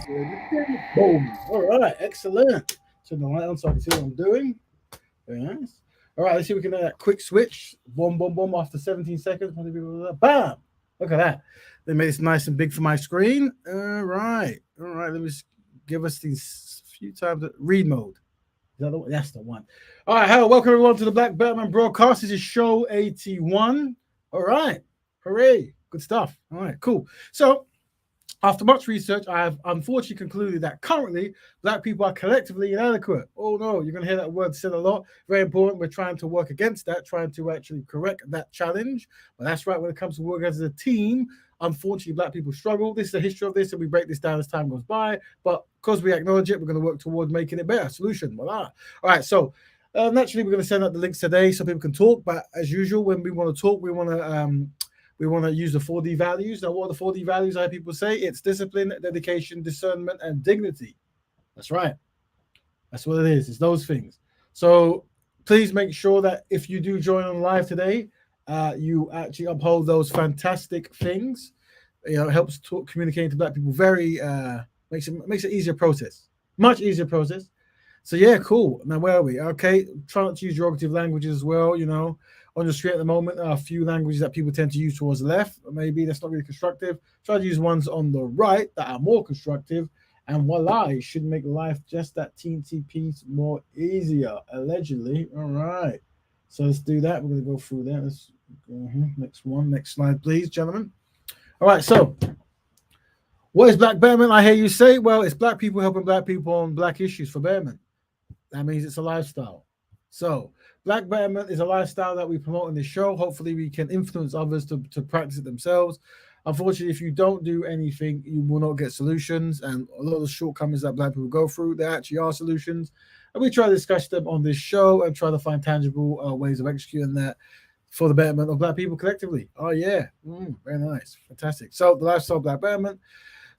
Boom. All right, excellent. Turn the light on so I can see what I'm doing. Very nice. All right, let's see if we can do that quick switch. Boom, boom, boom. After 17 seconds, bam. Look at that. They made this nice and big for my screen. All right. All right. Let me just give us these few times. Read mode. Is that the one? That's the one. All right. Hello. Welcome everyone to the Betterment Broadcast. This is show 81. All right. Hooray. Good stuff. All right. Cool. So, after much research, I have unfortunately concluded that currently black people are collectively inadequate. Oh no, you're going to hear that word said a lot. Very important. We're trying to work against that, trying to actually correct that challenge. But that's right, when it comes to work as a team, unfortunately, black people struggle. This is the history of this, and we break this down as time goes by. But because we acknowledge it, we're going to work towards making it better. Solution. Voila. All right, so naturally, we're going to send out the links today so people can talk. But as usual, when we want to talk, we want to use the 4D values. Now, what are the 4D values I people say? It's discipline, dedication, discernment, and dignity. That's right. That's what it is. It's those things. So please make sure that if you do join on live today, you actually uphold those fantastic things. You know, it helps talk, communicating to black people. Very makes it easier process, much easier process. So yeah, cool. Now where are we? Okay, try not to use derogative languages as well. You know, on the street at the moment, there are a few languages that people tend to use towards the left. Maybe that's not really constructive. Try to use ones on the right that are more constructive. And voila, it should make life just that teensy piece more easier, allegedly. All right. So let's do that. We're going to go through that. Let's go next one. Next slide, please, gentlemen. All right. So what is Black Betterment? I hear you say, well, it's black people helping black people on black issues for betterment. That means it's a lifestyle. So, Black Betterment is a lifestyle that we promote in this show. Hopefully, we can influence others to practice it themselves. Unfortunately, if you don't do anything, you will not get solutions. And a lot of the shortcomings that black people go through, there actually are solutions. And we try to discuss them on this show and try to find tangible ways of executing that for the betterment of black people collectively. Oh, yeah. Very nice. Fantastic. So, the lifestyle of Black Betterment.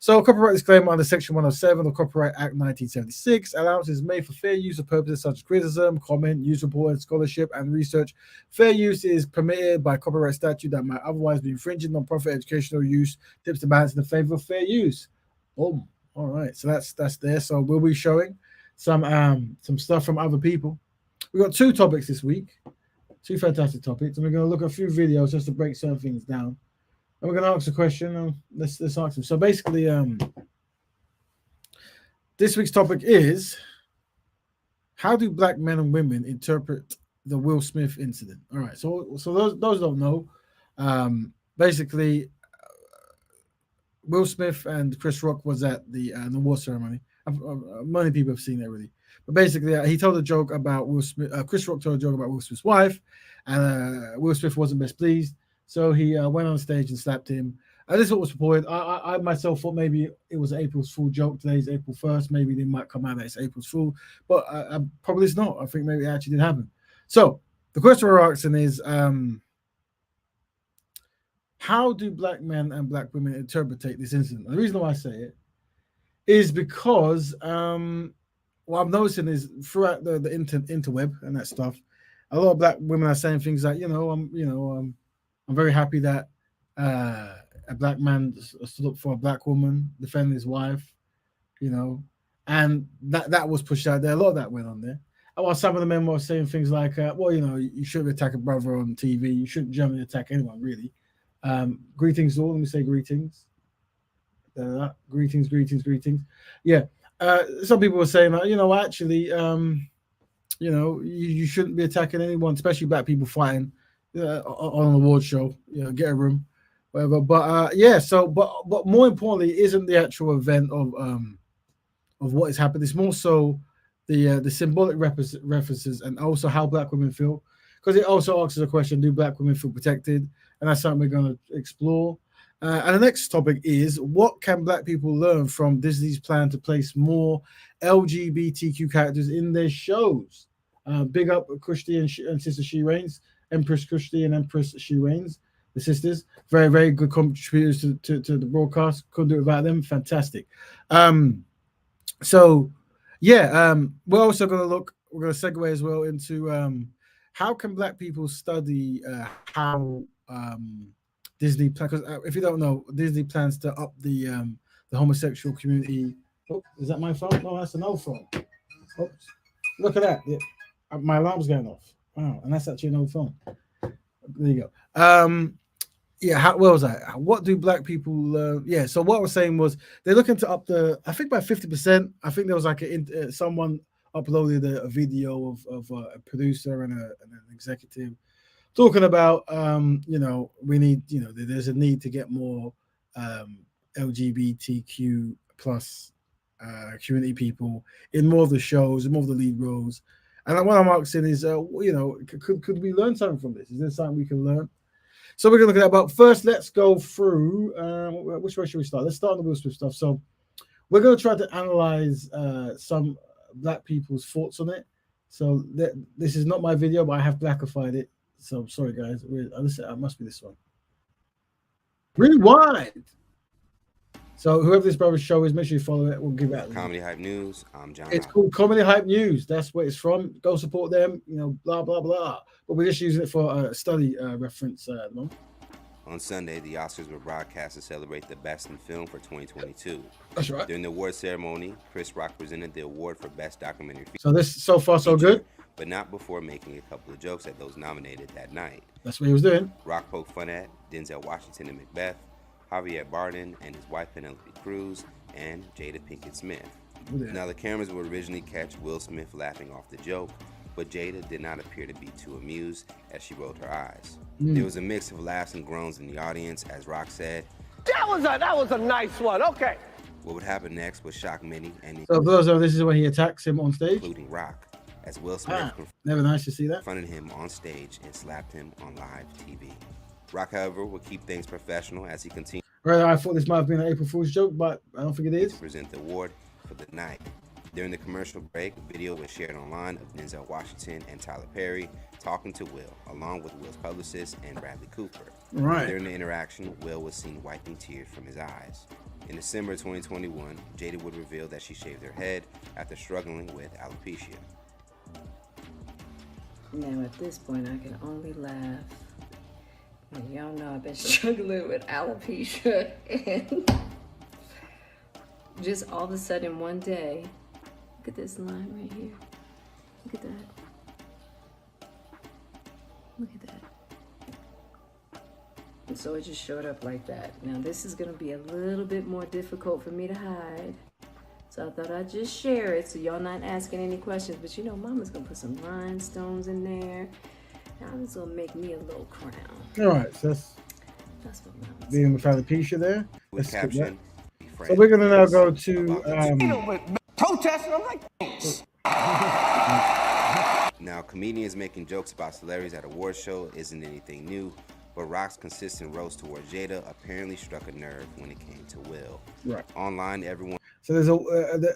So, copyright disclaimer under Section 107 of the Copyright Act 1976. Allowances made for fair use of purposes such as criticism, comment, use report, scholarship, and research. Fair use is permitted by copyright statute that might otherwise be infringing non-profit educational use. Tips to balance in the favor of fair use. Boom. All right. So that's there. So we'll be showing some stuff from other people. We've got two topics this week, two fantastic topics, and we're going to look at a few videos just to break certain things down. And we're going to ask a question. Let's ask them. So basically, this week's topic is how do black men and women interpret the Will Smith incident? All right. So those don't know. Basically, Will Smith and Chris Rock was at the award ceremony. Many people have seen it already. But basically, he told a joke about Will Smith. Chris Rock told a joke about Will Smith's wife, and Will Smith wasn't best pleased. So he went on stage and slapped him. This is what was reported. I myself thought maybe it was an April's Fool joke. Today's April 1st. Maybe they might come out that it's April's Fool. But probably it's not. I think maybe it actually did happen. So the question we're asking is, how do black men and black women interpret this incident? And the reason why I say it is because what I'm noticing is throughout the interweb and that stuff, a lot of black women are saying things like, I'm very happy that a black man stood up for a black woman, defending his wife, and that was pushed out there. A lot of that went on there. And while some of the men were saying things like, you shouldn't attack a brother on TV. You shouldn't generally attack anyone, really. Greetings all. Let me say greetings. Greetings. Yeah. Some people were saying that, actually, you shouldn't be attacking anyone, especially black people fighting on an award show. Get a room, whatever. But but more importantly, isn't the actual event of what has happened. It's more so the symbolic references and also how black women feel, because it also asks a question: do black women feel protected? And that's something we're going to explore. And the next topic is, what can black people learn from Disney's plan to place more LGBTQ characters in their shows? Big up Kushti and Sister She Reigns, Empress Kushti and Empress She Reigns, the sisters. Very, very good contributors to the broadcast. Couldn't do it without them. Fantastic. We're also going to we're going to segue as well into how can black people study how Disney, because if you don't know, Disney plans to up the homosexual community Oh, is that my phone? No, that's an old phone. Oops. Look at that. Yeah. My alarm's going off. Wow, and that's actually an old phone. There you go. Yeah, where was I? What do black people? Yeah, so what I was saying was they're looking to up the. I think by 50%. I think there was like someone uploaded a video of a producer and an executive talking about we need there's a need to get more LGBTQ plus community people in more of the shows, more of the lead roles. And what I'm asking is, could we learn something from this? Is there something we can learn? So we're going to look at that. But first, let's go through. Which way should we start? Let's start on the Will Smith stuff. So we're going to try to analyze some black people's thoughts on it. So this is not my video, but I have blackified it. So sorry, guys. It must be this one. Rewind. So whoever this brother's show is, make sure you follow it. We'll give it. Comedy Hype News. I'm John. It's called Comedy Hype News. That's where it's from. Go support them. Blah blah blah. But we're just using it for a study reference. On Sunday, the Oscars were broadcast to celebrate the Best in Film for 2022. That's right. During the award ceremony, Chris Rock presented the award for Best Documentary Feature. So this so far so good. But not before making a couple of jokes at those nominated that night. That's what he was doing. Rock poked fun at Denzel Washington and Macbeth, Javier Bardem and his wife Penelope Cruz, and Jada Pinkett Smith. Yeah. Now, the cameras would originally catch Will Smith laughing off the joke, but Jada did not appear to be too amused as she rolled her eyes. There was a mix of laughs and groans in the audience as Rock said, That was a nice one, okay. What would happen next would shock many, and so those are this is when he attacks him on stage, including Rock, as Will Smith never nice to see that. confronted him on stage and slapped him on live TV. Rock, however, would keep things professional as he continued. Right, I thought this might have been an April Fool's joke, but I don't think it is. To present the award for the night. During the commercial break, a video was shared online of Denzel Washington and Tyler Perry talking to Will, along with Will's publicist and Bradley Cooper. Right. During the interaction, Will was seen wiping tears from his eyes. In December 2021, Jada would reveal that she shaved her head after struggling with alopecia. Now at this point, I can only laugh. And y'all know I've been struggling with alopecia, and just all of a sudden one day, look at this line right here. Look at that. Look at that. And so it just showed up like that. Now this is gonna be a little bit more difficult for me to hide. So I thought I'd just share it so y'all not asking any questions. But Mama's gonna put some rhinestones in there. I'm just gonna make me a little crown. All right, so that's what Mama's being with alopecia there. With caption, so we're gonna now go to protesting, I'm like, Now, comedians making jokes about celebrities at award show isn't anything new, but Rock's consistent roast towards Jada apparently struck a nerve when it came to Will. Right. Online, everyone. So there's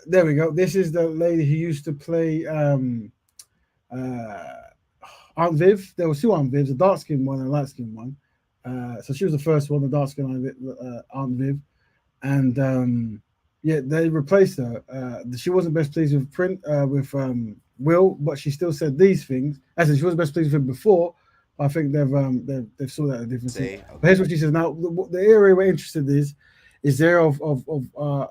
there we go. This is the lady who used to play Aunt Viv. There was two Aunt Vivs, a dark skinned one and a light skinned one. So she was the first one, the dark skinned Aunt Viv. And they replaced her. She wasn't best pleased with Will, but she still said these things. As she wasn't best pleased with him before. I think they've saw that a difference. But here's what she says. Now the area we're interested is there of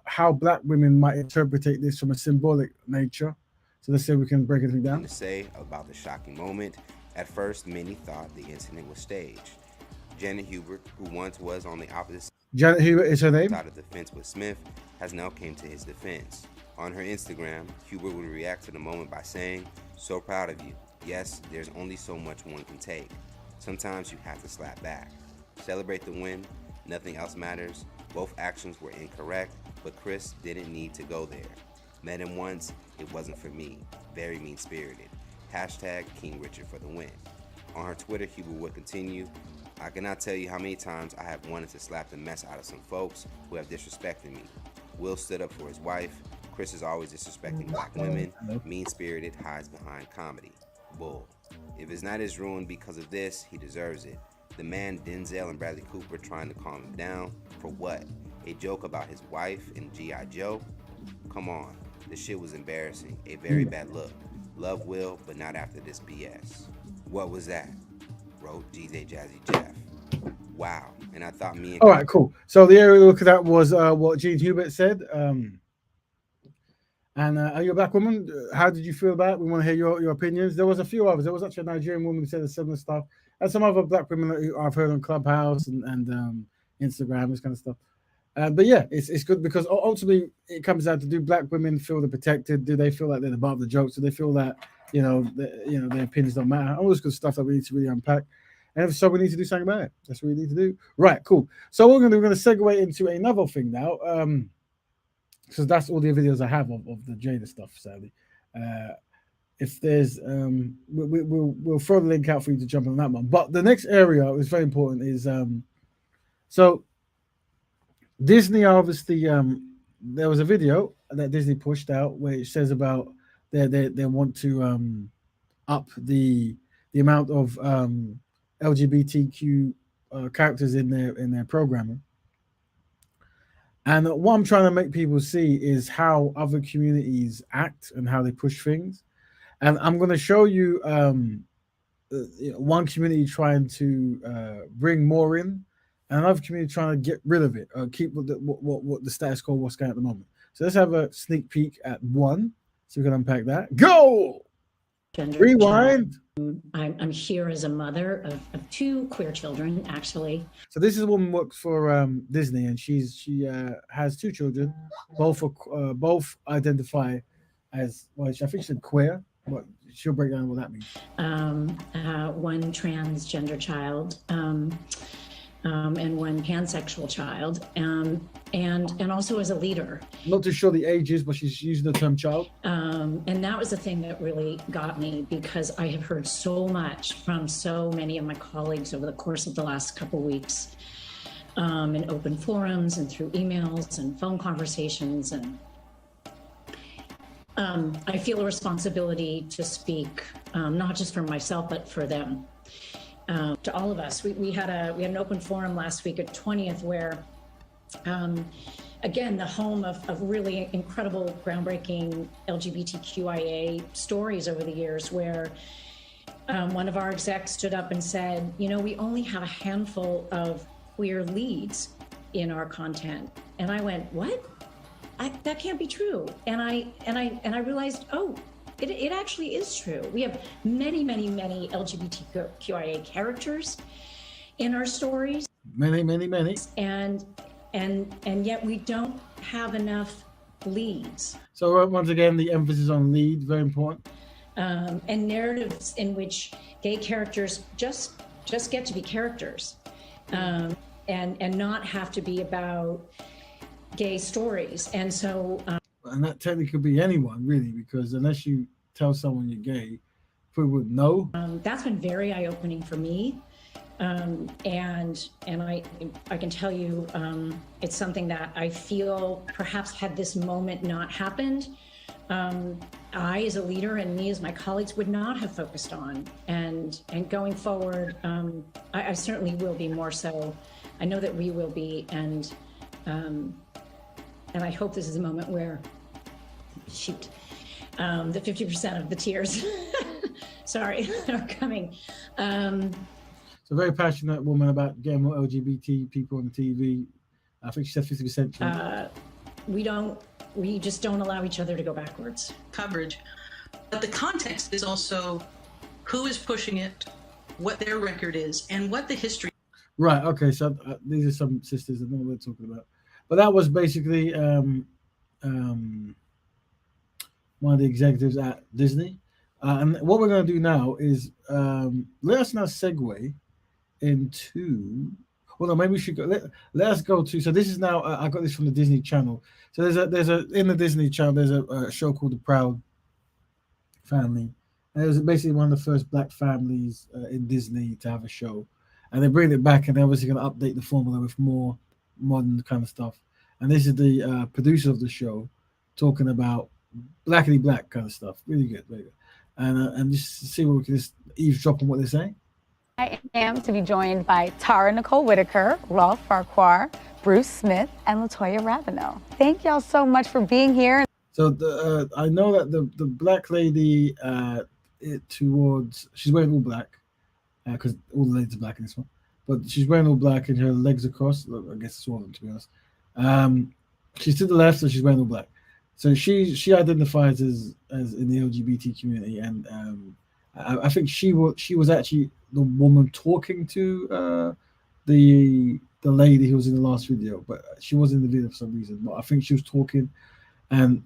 how black women might interpret this from a symbolic nature. So let's see if we can break it down. To say about the shocking moment, at first many thought the incident was staged. Janet Hubert, who once was on the opposite Janet Hubert is her name. side of the fence with Smith, has now came to his defense. On her Instagram, Hubert would react to the moment by saying, "So proud of you. Yes, there's only so much one can take. Sometimes you have to slap back. Celebrate the win. Nothing else matters. Both actions were incorrect, but Chris didn't need to go there. Met him once, it wasn't for me. Very mean-spirited. Hashtag King Richard for the win." On her Twitter, Hubert would continue, "I cannot tell you how many times I have wanted to slap the mess out of some folks who have disrespected me. Will stood up for his wife. Chris is always disrespecting black women. Mean-spirited, hides behind comedy. Bull. If his night is ruined because of this, he deserves it. The man Denzel and Bradley Cooper trying to calm him down. For what? A joke about his wife and G.I. Joe? Come on. The shit was embarrassing. A very bad look. Love Will, but not after this BS. What was that?" Wrote DJ Jazzy Jeff. Wow. And I thought me and... All right, cool. So the area we look at that was what Gene Hubert said. And are you a black woman? How did you feel about it? We want to hear your opinions. There was a few others. There was actually a Nigerian woman who said the similar stuff, and some other black women who I've heard on Clubhouse and Instagram, this kind of stuff. But yeah, it's good because ultimately it comes down to, do black women feel they're protected? Do they feel like they're above the jokes? Do they feel that their opinions don't matter? All this good stuff that we need to really unpack. And if so, we need to do something about it. That's what we need to do. Right, cool. So we're going to segue into another thing now. Because that's all the videos I have of the Jada stuff, sadly. If there's we'll throw the link out for you to jump on that one. But the next area is very important is so Disney obviously there was a video that Disney pushed out where it says about they want to up the amount of LGBTQ characters in their programming. And what I'm trying to make people see is how other communities act and how they push things. And I'm going to show you one community trying to bring more in, and another community trying to get rid of it, keep what the status quo, what's going on at the moment. So let's have a sneak peek at one, so we can unpack that. Go! Rewind. I'm here as a mother of two queer children, actually. So this is a woman who works for Disney, and she has two children, both identify as, well, I think she said queer, but she'll break down what that means. One transgender child, and one pansexual child, and also as a leader. Not too sure the age is, but she's using the term child. And that was the thing that really got me, because I have heard so much from so many of my colleagues over the course of the last couple of weeks, in open forums and through emails and phone conversations. And I feel a responsibility to speak, not just for myself, but for them. To all of us. We had an open forum last week at 20th where, again, the home of really incredible, groundbreaking LGBTQIA stories over the years, where one of our execs stood up and said, we only have a handful of queer leads in our content. And I went, what? That can't be true. And I realized, it actually is true. We have many, many, many LGBTQIA characters in our stories. Many. And yet we don't have enough leads. So once again, the emphasis on lead, very important. And narratives in which gay characters just get to be characters, and not have to be about gay stories. And so and that technically could be anyone, really, because unless you tell someone you're gay, people would know. That's been very eye-opening for me. And I can tell you, it's something that I feel perhaps had this moment not happened, I as a leader and me as my colleagues would not have focused on. And going forward, I certainly will be more so. I know that we will be, and I hope this is a moment where, the 50% of the tears, sorry, are coming. It's a very passionate woman about getting more LGBT people on the TV. I think she said 50%. We just don't allow each other to go backwards. Coverage. But the context is also who is pushing it, what their record is, and what the history. Right, okay, so these are some sisters that know what we're talking about. But that was basically one of the executives at Disney. And what we're going to do now is let us now segue into, well, no, maybe we should go. Let us go to. So this is now. I got this from the Disney Channel. So there's a in the Disney Channel. There's a show called The Proud Family, and it was basically one of the first black families in Disney to have a show, and they bring it back, and they're obviously going to update the formula with more modern kind of stuff. And this is the producer of the show talking about blackity black kind of stuff. Really good, very good. And just see what we can just eavesdrop on what they're saying. I am to be joined by Tara Nicole Whitaker, Rolf Farquhar, Bruce Smith, and LaToya Ravenel. Thank y'all so much for being here. So I know that the black lady she's wearing all black because all the ladies are black in this one, but she's wearing all black and her legs are crossed. I guess it's all of them, to be honest. She's to the left, so she's wearing all black. So she identifies as in the LGBT community, and I think she was actually the woman talking to the lady who was in the last video, but she was in the video for some reason. But I think she was talking, and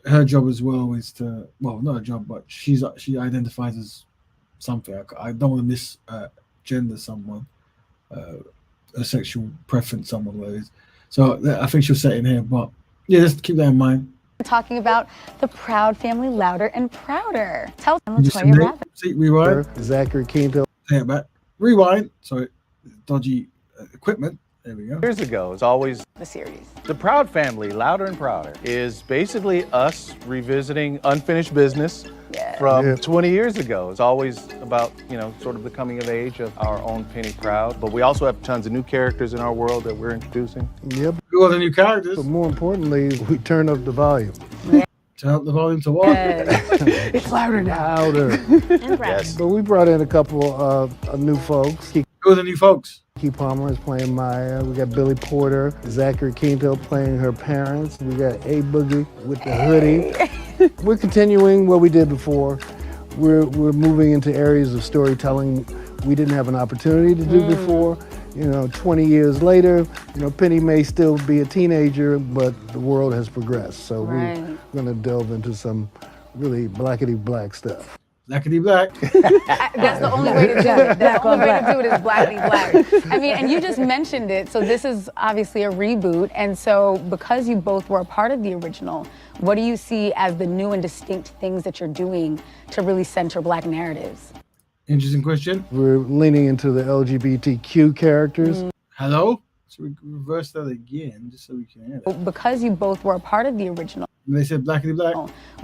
her job as well is to, well, not a job, but she identifies as something. I don't want to misgender someone, a sexual preference, someone where it is. So I think she'll set in here, but yeah, just keep that in mind. Talking about the Proud family, louder and prouder. Tell them Just LaToya Rabbit. rewind. Zachary Quinto. Take it back. Rewind. Sorry, dodgy equipment. There we go. Years ago, it's always The series. the Proud family, louder and prouder, is basically us revisiting unfinished business from 20 years ago. It's always about, sort of the coming of age of our own Penny Proud. But we also have tons of new characters in our world that we're introducing. Yep. Who are the new characters? But more importantly, we turn up the volume. Turn up the volume to what? It's louder now. Louder. Yes. But we brought in a couple of new folks. Who are the new folks? Key Palmer is playing Maya. We got Billy Porter, Zachary Quinto playing her parents. We got A Boogie with the hoodie. We're continuing what we did before. We're moving into areas of storytelling we didn't have an opportunity to do before. 20 years later, Penny may still be a teenager, but the world has progressed. So we're going to delve into some really blackety-black stuff. Blackety black. That's the only way to do it. The only way to do it is blackety black. I mean, and you just mentioned it. So this is obviously a reboot. And so because you both were a part of the original, what do you see as the new and distinct things that you're doing to really center Black narratives? Interesting question. We're leaning into the LGBTQ characters. Hello? So we reverse that again, just so we can hear that. Because you both were a part of the original, They said blackety black.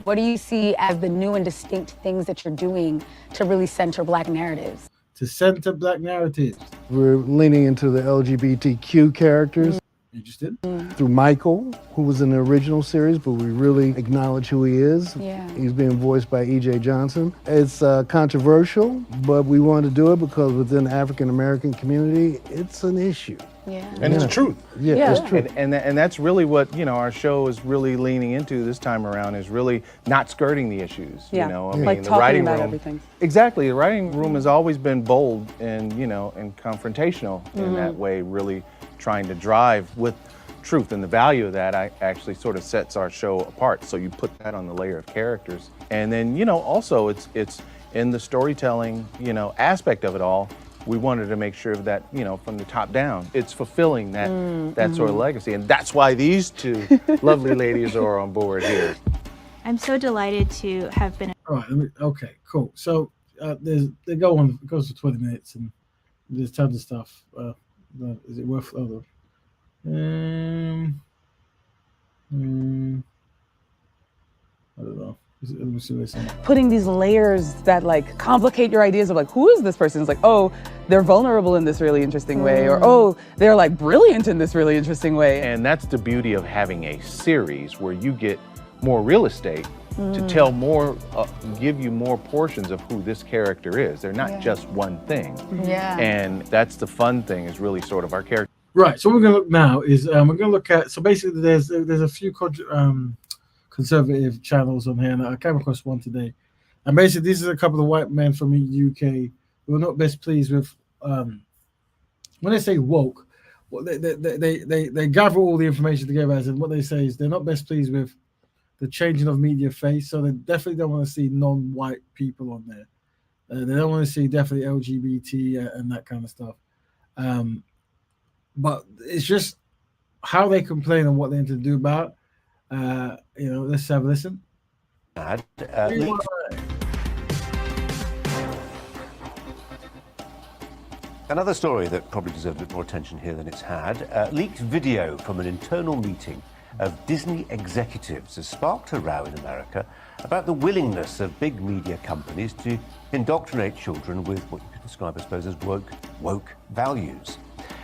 what do you see as the new and distinct things that you're doing to really center Black narratives? To center Black narratives. We're leaning into the LGBTQ characters. Interested? Through Michael, who was in the original series, but we really acknowledge who he is. Yeah. He's being voiced by E.J. Johnson. It's controversial, but we wanted to do it because within the African American community, it's an issue. Yeah. And it's truth. Yeah, it's true. And that's really what, our show is really leaning into this time around, is really not skirting the issues. Yeah. The Talking writing about room. everything. Exactly. The writing room has always been bold and, and confrontational in that way, really trying to drive with truth. And the value of that actually sort of sets our show apart. So you put that on the layer of characters. And then, also it's in the storytelling, aspect of it all. We wanted to make sure that, from the top down, it's fulfilling that sort of legacy. And that's why these two lovely ladies are on board here. I'm so delighted to have been. All right. Okay, cool. So it goes for 20 minutes and there's tons of stuff. Is it worth other? I don't know. Let me see what it's Putting these layers that like complicate your ideas of like, who is this person? It's like, oh, they're vulnerable in this really interesting way, or oh, they're like brilliant in this really interesting way. And that's the beauty of having a series where you get more real estate to tell more, give you more portions of who this character is. They're not just one thing. Yeah. And that's the fun thing, is really sort of our character. Right. So what we're going to look now is we're going to look at. So basically, there's a few conservative channels on here, and I came across one today. And basically, these are a couple of white men from the UK who are not best pleased with when they say woke. Well, they gather all the information together, and what they say is they're not best pleased with the changing of media face. So they definitely don't want to see non-white people on there. They don't want to see definitely LGBT and that kind of stuff. But it's just how they complain and what they need to do about. Let's have a listen. Another story that probably deserves a bit more attention here than it's had. Leaked video from an internal meeting of Disney executives has sparked a row in America about the willingness of big media companies to indoctrinate children with what you could describe, I suppose, as woke values.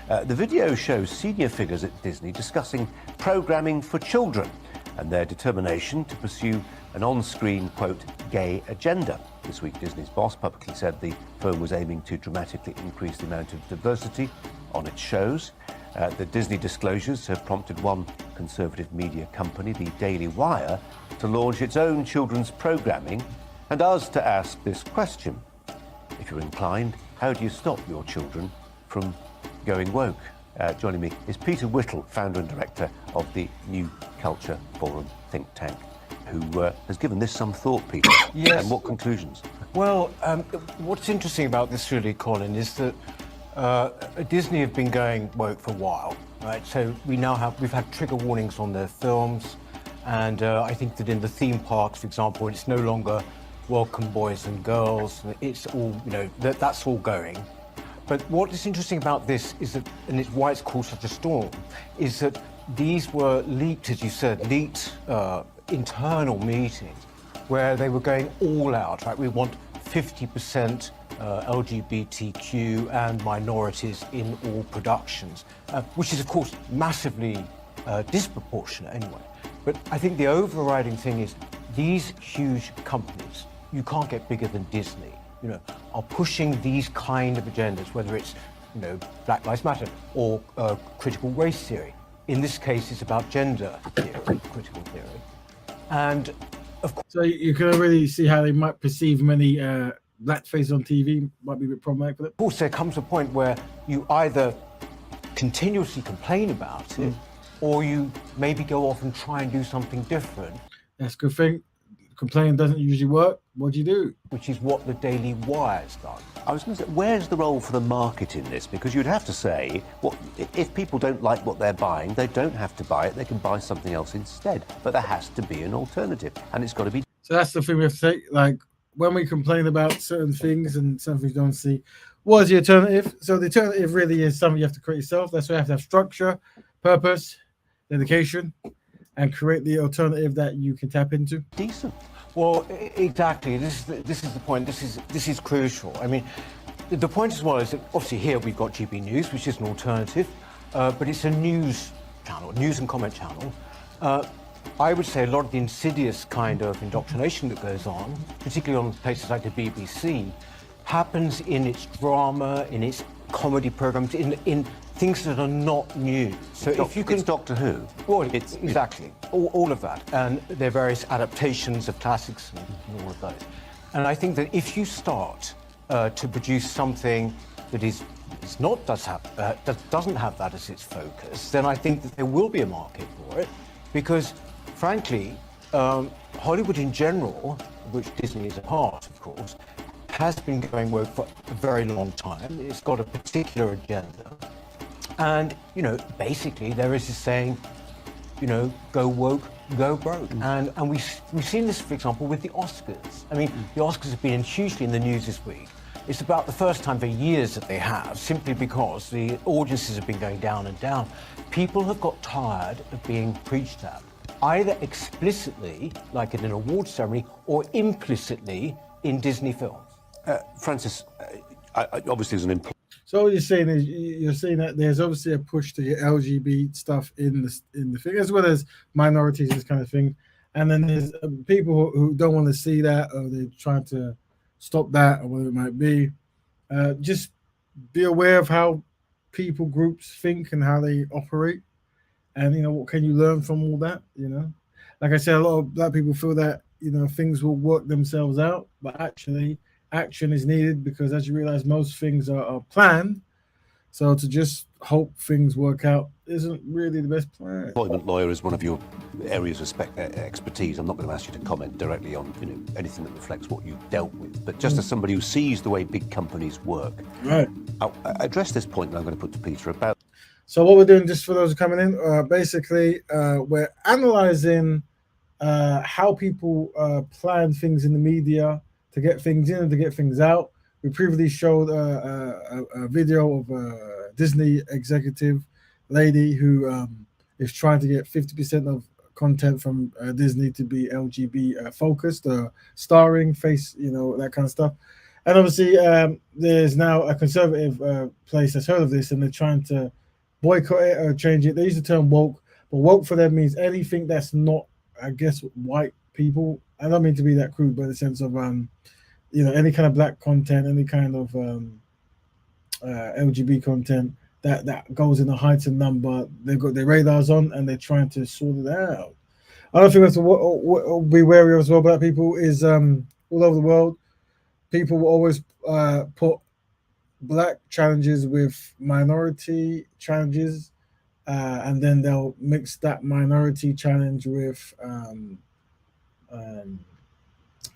The video shows senior figures at Disney discussing programming for children and their determination to pursue an on-screen, quote, gay agenda. This week, Disney's boss publicly said the firm was aiming to dramatically increase the amount of diversity on its shows. The Disney disclosures have prompted one conservative media company, the Daily Wire, to launch its own children's programming, and us to ask this question. If you're inclined, how do you stop your children from going woke? Joining me is Peter Whittle, founder and director of the New Culture Forum think tank, who has given this some thought, Peter. Yes. And what conclusions? Well, what's interesting about this really, Colin, is that Disney have been going woke for a while, right? So we've had trigger warnings on their films, and I think that in the theme parks, for example, it's no longer welcome boys and girls. It's all, that's all going. But what is interesting about this is that, and it's why it's called such a storm, is that these were leaked, as you said, internal meetings where they were going all out, right? We want 50% LGBTQ and minorities in all productions, which is, of course, massively disproportionate anyway. But I think the overriding thing is these huge companies, you can't get bigger than Disney, are pushing these kind of agendas, whether it's, Black Lives Matter or critical race theory. In this case, it's about gender theory, critical theory. And of course, so you can really see how they might perceive many blackface on TV might be a bit problematic for them. Of course, there comes a point where you either continuously complain about it, or you maybe go off and try and do something different. That's a good thing. Complaining doesn't usually work. What do you do? Which is what the Daily Wire's done. I was going to say, where's the role for the market in this? Because you'd have to say, if people don't like what they're buying, they don't have to buy it. They can buy something else instead. But there has to be an alternative, and it's got to be. So that's the thing we have to take. Like when we complain about certain things and some things we don't see, what is the alternative? So the alternative really is something you have to create yourself. That's why you have to have structure, purpose, dedication, and create the alternative that you can tap into. Decent. Well, exactly. This is the point. This is crucial. I mean, the point as well is that obviously here we've got GB News, which is an alternative, but it's a news channel, news and comment channel. I would say a lot of the insidious kind of indoctrination that goes on, particularly on places like the BBC, happens in its drama, in its comedy programs, in things that are not new. So if you can, it's Doctor Who. Well, it's exactly all of that, and there are various adaptations of classics and all of those. And I think that if you start to produce something that doesn't have that as its focus, then I think that there will be a market for it, because frankly, Hollywood in general, which Disney is a part, of course, has been going woke for a very long time. It's got a particular agenda. And, basically there is this saying, go woke, go broke. And we've seen this, for example, with the Oscars. I mean, the Oscars have been hugely in the news this week. It's about the first time for years that they have, simply because the audiences have been going down and down. People have got tired of being preached at, either explicitly, like in an awards ceremony, or implicitly in Disney films. Francis, obviously as an So what you're saying is you're saying that there's obviously a push to get LGBT stuff in the thing, as well as minorities, this kind of thing. And then there's people who don't want to see that, or they're trying to stop that, or whatever it might be. Just be aware of how people groups think and how they operate. And, what can you learn from all that, Like I said, a lot of black people feel that, things will work themselves out, but actually action is needed, because as you realize, most things are planned. So to just hope things work out isn't really the best plan. Employment lawyer is one of your areas of expertise. I'm not going to ask you to comment directly on anything that reflects what you've dealt with, but just as somebody who sees the way big companies work, right? I'll address this point that I'm going to put to Peter about. So what we're doing, just for those coming in, basically we're analyzing how people plan things in the media to get things in and to get things out. We previously showed a video of a Disney executive lady who is trying to get 50% of content from Disney to be LGBT focused, starring, face, that kind of stuff. And obviously there's now a conservative place that's heard of this, and they're trying to boycott it or change it. They use the term woke, but woke for them means anything that's not, I guess, white people. I don't mean to be that crude, but in the sense of any kind of black content, any kind of LGBT content, that goes in a heightened number. They've got their radars on and they're trying to sort it out. Another thing that's what be wary of as well about people is all over the world, people will always put black challenges with minority challenges, and then they'll mix that minority challenge with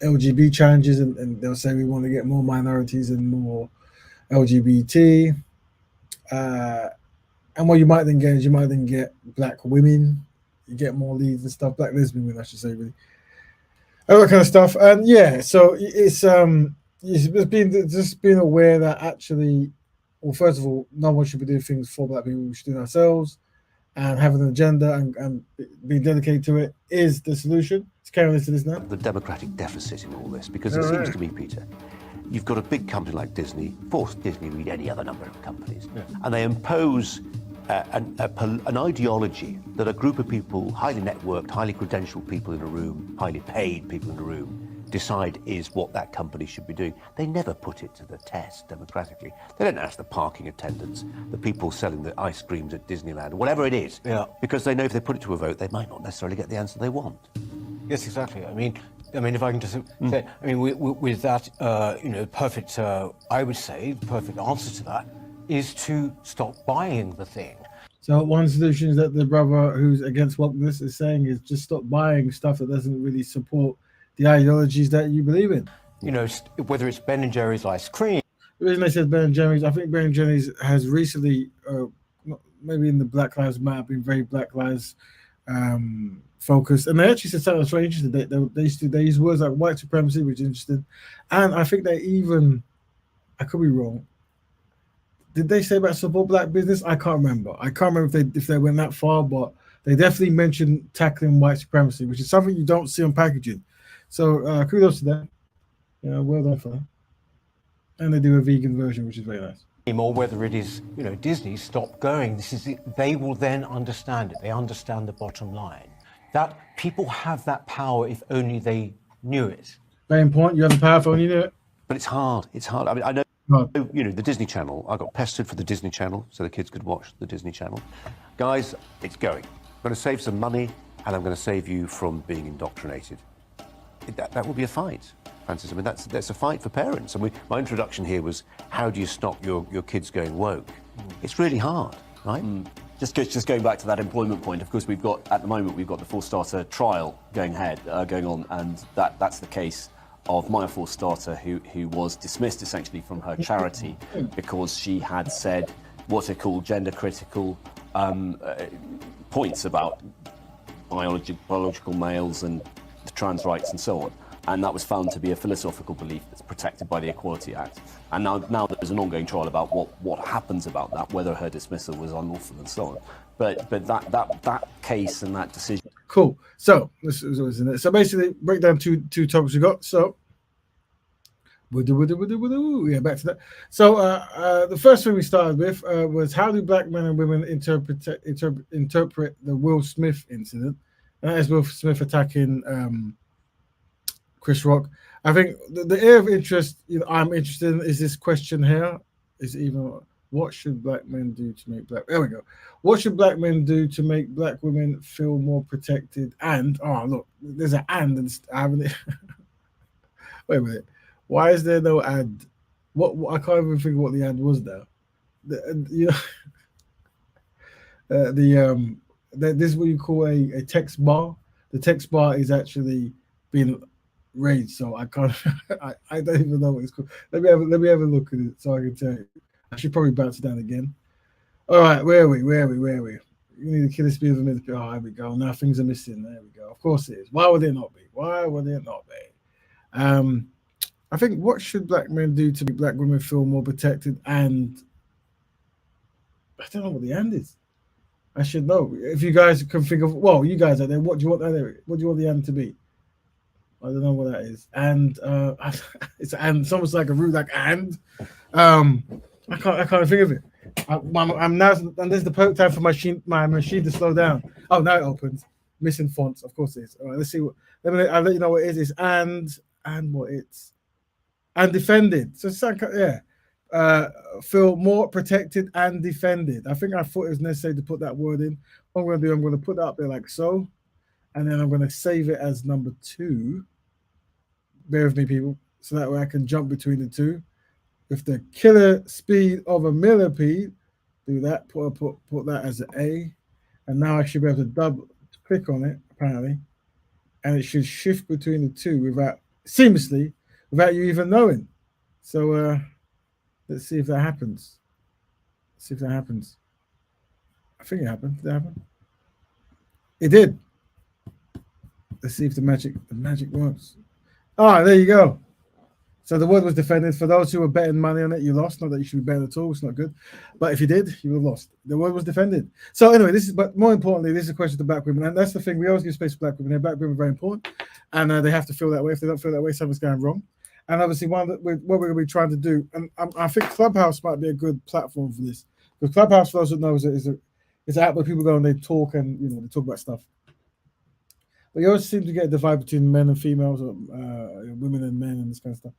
LGBT challenges, and they'll say we want to get more minorities and more LGBT. And what you might then get is you might then get black women, you get more leads and stuff, black lesbian women, I should say, really. All that kind of stuff. And yeah, so it's just being aware that actually, well, first of all, no one should be doing things for black people. We should do it ourselves, and having an agenda and being dedicated to it is the solution. Let's carry on to this now. The democratic deficit in all this, because it seems to me, Peter, you've got a big company like Disney, force Disney read any other number of companies, and they impose an ideology that a group of people, highly networked, highly credentialed people in a room, highly paid people in a room, decide is what that company should be doing. They never put it to the test democratically. They don't ask the parking attendants, the people selling the ice creams at Disneyland, or whatever it is, because they know if they put it to a vote, they might not necessarily get the answer they want. Yes, exactly. I mean, if I can just say, I mean, with that, perfect, I would say, the perfect answer to that is to stop buying the thing. So one solution that the brother who's against wokeness is saying is just stop buying stuff that doesn't really support the ideologies that you believe in. You know, whether it's Ben & Jerry's ice cream. The reason I said Ben & Jerry's, I think Ben & Jerry's has recently, maybe in the Black Lives Matter, been very Black Lives focused, and they actually said something that's very interesting. They use words like white supremacy, which is interesting, and I think they even, I could be wrong, did they say about support black business? I can't remember. If they went that far, but they definitely mentioned tackling white supremacy, which is something you don't see on packaging. So kudos to them. Yeah, well done for them. And they do a vegan version, which is very nice. Or whether it is, Disney, stop going. They will then understand it. They understand the bottom line. That people have that power if only they knew it. Very important. You have the power if only you knew it. But it's hard. It's hard. I mean, I know, the Disney Channel. I got pestered for the Disney Channel so the kids could watch the Disney Channel. Guys, it's going. I'm going to save some money, and I'm going to save you from being indoctrinated. That will be a fight, Francis. I mean, that's a fight for parents. And my introduction here was, how do you stop your kids going woke? It's really hard, right? Just going back to that employment point, of course, at the moment we've got the Force-Starter trial going on, and that's the case of Maya Force-Starter, who was dismissed essentially from her charity because she had said what are called gender-critical points about biological males and the trans rights and so on. And that was found to be a philosophical belief that's protected by the Equality Act. And now there's an ongoing trial about what happens about that, whether her dismissal was unlawful and so on. But that case and that decision. Cool. So this is always in it. So basically, break down two topics we got. So yeah, back to that. So the first thing we started with was, how do black men and women interpret the Will Smith incident? And that is Will Smith attacking Chris Rock. I think the area of interest I'm interested in is this question here. Is even, what should black men do to make black? There we go. What should black men do to make black women feel more protected? And look, there's an and I haven't. Wait a minute. Why is there no and? What I can't even figure what the and was now. This is what you call a text bar. The text bar is actually being raised, so I can't. I don't even know what it's called. Let me have a look at it so I can tell you. I should probably bounce it down again. All right, where are we? You need to kill the speed of a minute. Oh, here we go. Now things are missing. There we go. Of course it is. Why would it not be? I think, what should black men do to make black women feel more protected? And I don't know what the and is. I should know. If you guys can think of, you guys out there, what do you want that area? What do you want the and to be? I don't know what that is. And it's almost like a root, like and. I can't think of it. I'm now, and there's the time for my machine to slow down. Oh, now it opens. Missing fonts, of course it is. All right, let's see what. I'll let you know what it is. It's and what it's and defended. So it's like, yeah. feel more protected and defended. I think I thought it was necessary to put that word in. What I'm going to do, I'm going to put that up there like so, and then I'm going to save it as number 2. Bear with me, people, so that way I can jump between the two. With the killer speed of a millipede, do that. Put that as an A, and now I should be able to double click on it apparently, and it should shift between the two without seamlessly, without you even knowing. So let's see if that happens. Let's see if that happens. I think it happened. Did it happen? It did. Let's see if the magic works. Ah, there you go. So the word was defended. For those who were betting money on it, you lost. Not that you should be betting at all. It's not good. But if you did, you would have lost. The word was defended. So anyway, but more importantly, this is a question to black women. And that's the thing. We always give space for black women. Black women are very important. And they have to feel that way. If they don't feel that way, something's going wrong. And obviously, what we're going to be trying to do, and I think Clubhouse might be a good platform for this. Because Clubhouse, for those who know, is an app where people go and they talk and they talk about stuff. But you always seem to get a divide between men and females, or women and men, and this kind of stuff.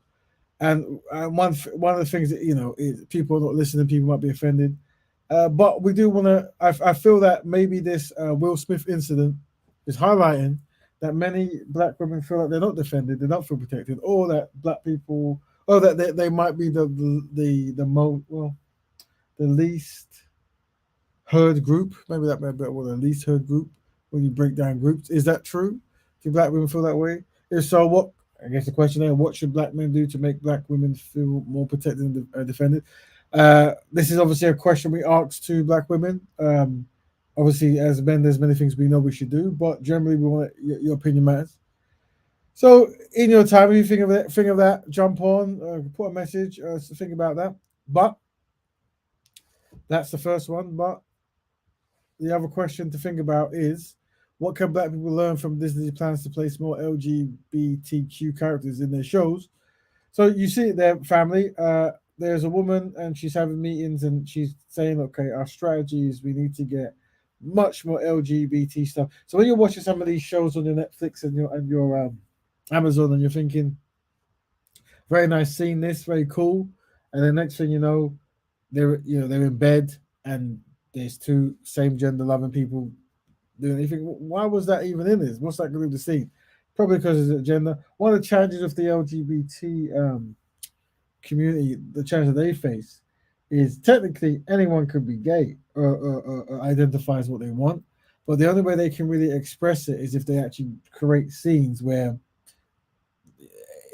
And one of the things that is people not listening, people might be offended. But we do want to. I feel that maybe this Will Smith incident is highlighting that many black women feel like they're not defended, they don't feel protected, or that black people, or that they might be the least heard group. Maybe that might be the least heard group when you break down groups. Is that true? Do black women feel that way? If so, what? I guess the question there: what should black men do to make black women feel more protected and defended? This is obviously a question we ask to black women. Obviously, as men, there's many things we know we should do, but generally, we want your opinion matters. So, in your time, if you think of that, jump on, put a message, think about that. But that's the first one. But the other question to think about is, what can black people learn from Disney's plans to place more LGBTQ characters in their shows? So you see it there, family. There's a woman and she's having meetings and she's saying, okay, our strategy is we need to get much more LGBT stuff. So when you're watching some of these shows on your Netflix and your Amazon, and you're thinking, very nice seeing this, very cool. And then next thing you know, they're in bed and there's two same gender loving people doing anything. Why was that even in this? What's that going to do to see? Probably because it's gender. One of the challenges of the LGBT community, the challenge that they face, is technically anyone could be gay or identify as what they want, but the only way they can really express it is if they actually create scenes where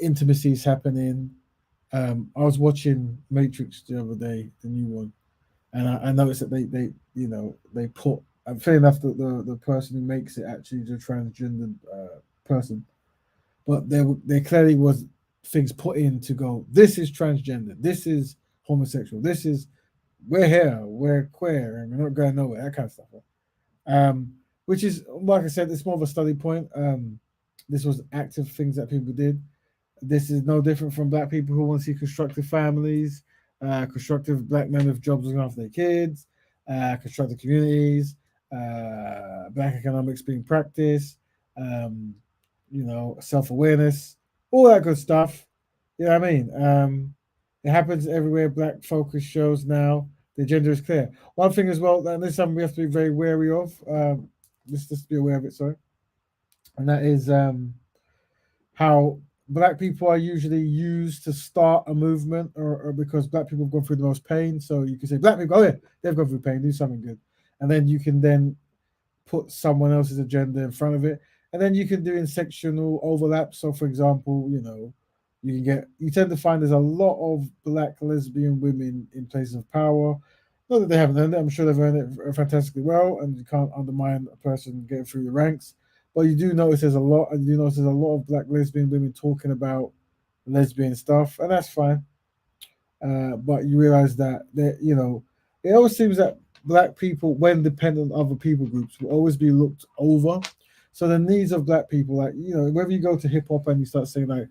intimacy is happening. I was watching Matrix the other day, the new one, and I noticed that they put. Fair enough, the person who makes it actually is a transgender person, but there clearly was things put in to go, this is transgender, this is homosexual, this is we're here, we're queer, and we're not going nowhere, that kind of stuff. Which is, like I said, it's more of a study point. This was active things that people did. This is no different from black people who want to see constructive families, constructive black men with jobs looking after their kids, constructive communities, black economics being practiced, self-awareness, all that good stuff. You know what I mean? It happens everywhere. Black focus shows now. The gender is clear. One thing as well, and this is something we have to be very wary of. Let's just be aware of it, sorry. And that is how black people are usually used to start a movement, or because black people have gone through the most pain. So you can say, black people, oh yeah, they've gone through pain, do something good. And then you can then put someone else's agenda in front of it. And then you can do intersectional overlap. So for example, you tend to find there's a lot of black lesbian women in places of power. Not that they haven't earned it, I'm sure they've earned it fantastically well, and you can't undermine a person getting through the ranks. But you do notice there's a lot of black lesbian women talking about lesbian stuff, and that's fine. But you realize that it always seems that black people, when dependent on other people groups, will always be looked over. So the needs of black people, like whether you go to hip hop and you start saying like,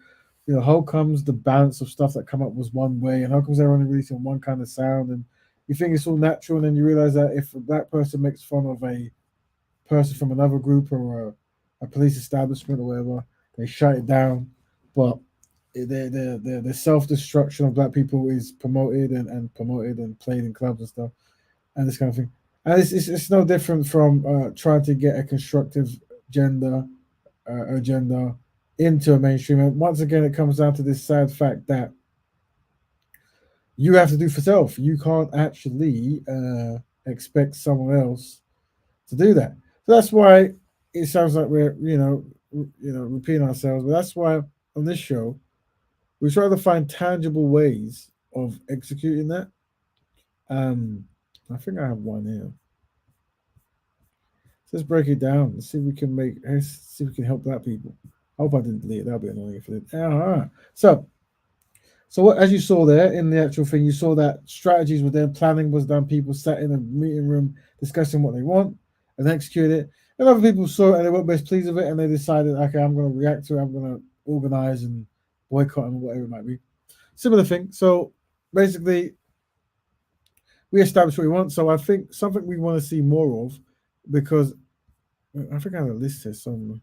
how comes the balance of stuff that come up was one way, and how comes they're only releasing one kind of sound, and you think it's all natural, and then you realize that if a black person makes fun of a person from another group or a police establishment or whatever, they shut it down. But the self-destruction of black people is promoted and promoted and played in clubs and stuff, and this kind of thing. And it's no different from trying to get a constructive gender agenda into a mainstream. And once again, it comes down to this sad fact that you have to do for self. You can't actually expect someone else to do that. So that's why it sounds like we're repeating ourselves. But that's why on this show we try to find tangible ways of executing that. I think I have one here. Let's break it down. Let's see if we can see if we can help black people. I hope I didn't delete it. That'll be annoying if it did. All right. So what, as you saw there in the actual thing, you saw that strategies were done, planning was done, people sat in a meeting room discussing what they want and execute it. And other people saw it and they weren't best pleased with it and they decided, okay, I'm going to react to it, I'm going to organize and boycott and whatever it might be. Similar thing. So basically, we established what we want. So I think something we want to see more of, because I think I have a list here somewhere.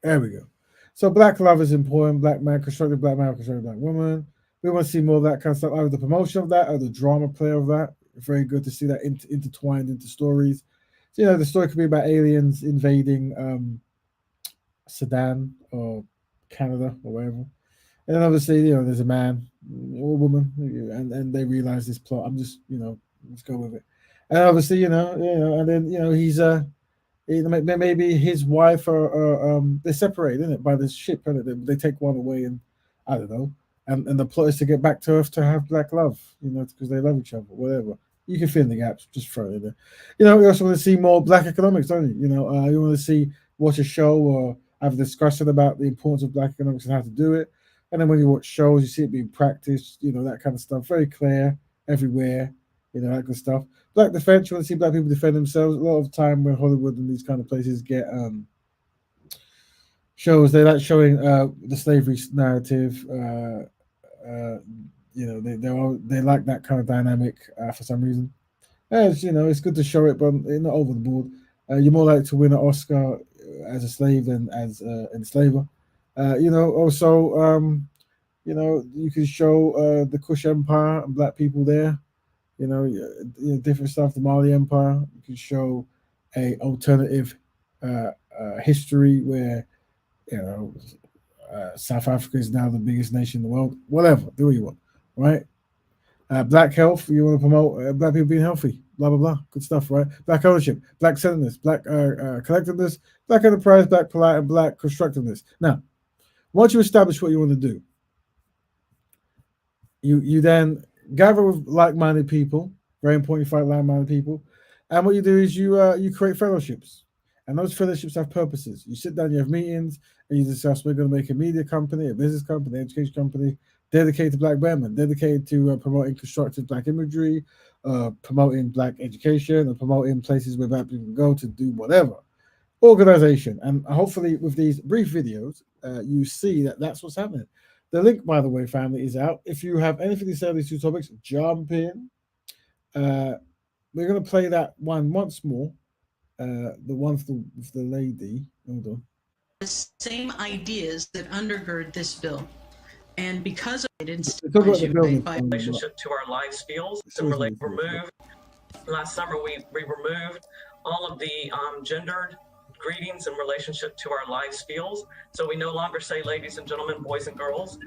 There we go. So black love is important. Black man, constructive black man, constructive black woman. We want to see more of that kind of stuff. Either the promotion of that or the drama play of that. Very good to see that intertwined into stories. So, the story could be about aliens invading Sudan or Canada or wherever. And then obviously, there's a man or a woman, and they realize this plot. I'm just, let's go with it. And obviously, and then he's maybe his wife or they're separated, isn't it, by this ship, and they take one away, and I don't know, and the plot is to get back to Earth to have black love, because they love each other, whatever. You can fill in the gaps, just throw it in there. We also want to see more black economics, don't you? You want to watch a show or have a discussion about the importance of black economics and how to do it. And then when you watch shows, you see it being practiced, that kind of stuff, very clear everywhere, that good stuff. Black defense, you want to see black people defend themselves. A lot of time when Hollywood and these kind of places get shows, they like showing the slavery narrative. They like that kind of dynamic for some reason. It's good to show it, but not over the board. You're more likely to win an Oscar as a slave than as an enslaver. Also, you can show the Kush Empire and black people there. Different stuff. The Mali Empire. You can show a alternative history where South Africa is now the biggest nation in the world. Whatever, do what you want, right? Black health. You want to promote black people being healthy. Blah blah blah. Good stuff, right? Black ownership, black centeredness, black collectiveness, black enterprise, black polite, and black constructiveness. Now, once you establish what you want to do, you then gather with like-minded people. Very important, you find like-minded people. And what you do is you create fellowships. And those fellowships have purposes. You sit down, you have meetings, and you discuss, we're going to make a media company, a business company, an education company, dedicated to black women, dedicated to promoting constructive black imagery, promoting black education, and promoting places where black people can go to do whatever. Organization. And hopefully with these brief videos, you see that that's what's happening. The link, by the way, family, is out. If you have anything to say on these two topics, jump in. We're going to play that one once more. The one for the lady. Hold on. The same ideas that undergird this bill. And because of it, it's by relationship to our life skills, last summer we removed all of the gendered greetings in relationship to our life skills. So we no longer say ladies and gentlemen, boys and girls.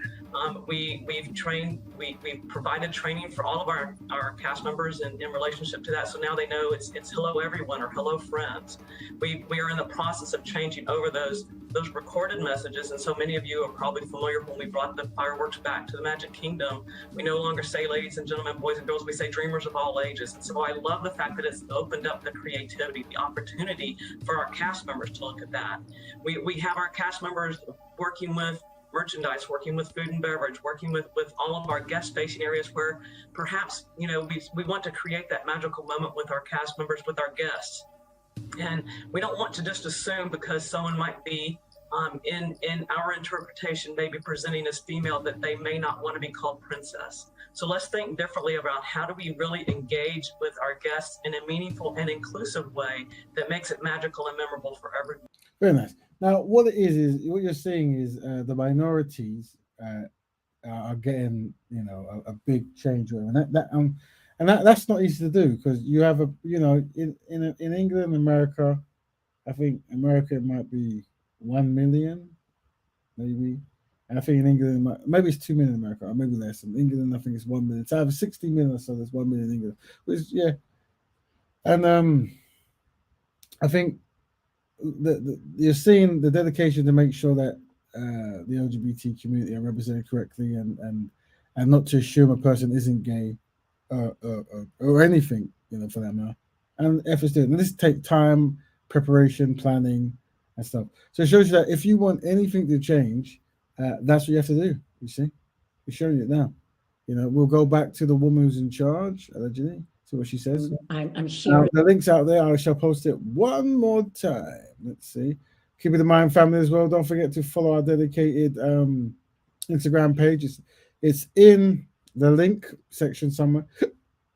We've provided training for all of our cast members in relationship to that. So now they know it's hello everyone or hello friends. We are in the process of changing over those recorded messages. And so many of you are probably familiar when we brought the fireworks back to the Magic Kingdom. We no longer say ladies and gentlemen, boys and girls. We say dreamers of all ages. And so I love the fact that it's opened up the creativity, the opportunity for our cast members to look at that. We have our cast members working with merchandise, working with food and beverage, working with all of our guest facing areas where perhaps, we want to create that magical moment with our cast members, with our guests. And we don't want to just assume because someone might be in our interpretation, maybe presenting as female, that they may not want to be called princess. So let's think differently about how do we really engage with our guests in a meaningful and inclusive way that makes it magical and memorable for everyone. Very nice. Now, what it is what you're seeing is the minorities are getting, a big change, and that's not easy to do, because you have in England, America, I think America might be 1 million, maybe. And I think in England, maybe it's 2 million in America, or maybe less. In England, I think it's 1 million. It's either 60 million or so. There's 1 million in England, which, yeah. And I think you're seeing the dedication to make sure that the LGBT community are represented correctly, and not to assume a person isn't gay, or anything, for that matter. And efforts to, and this take time, preparation, planning, and stuff. So it shows you that if you want anything to change, that's what you have to do. You see, we're showing it now. We'll go back to the woman who's in charge, allegedly. See what she says. I'm here. The link's out there. I shall post it one more time. Let's see. Keep it in mind, family, as well. Don't forget to follow our dedicated Instagram page. It's in the link section somewhere.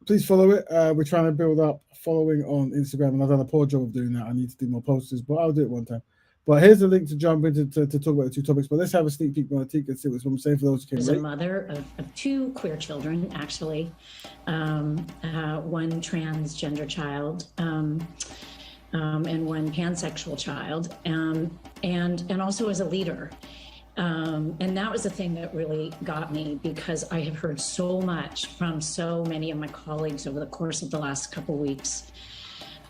Please follow it. We're trying to build up following on Instagram, and I've done a poor job of doing that. I need to do more posters, but I'll do it one time. But here's the link to jump into to talk about the two topics. But let's have a sneak peek on Tika and see what I'm saying for those who came As late. a mother of two queer children, actually, one transgender child, and one pansexual child, and also as a leader. And that was the thing that really got me, because I have heard so much from so many of my colleagues over the course of the last couple weeks,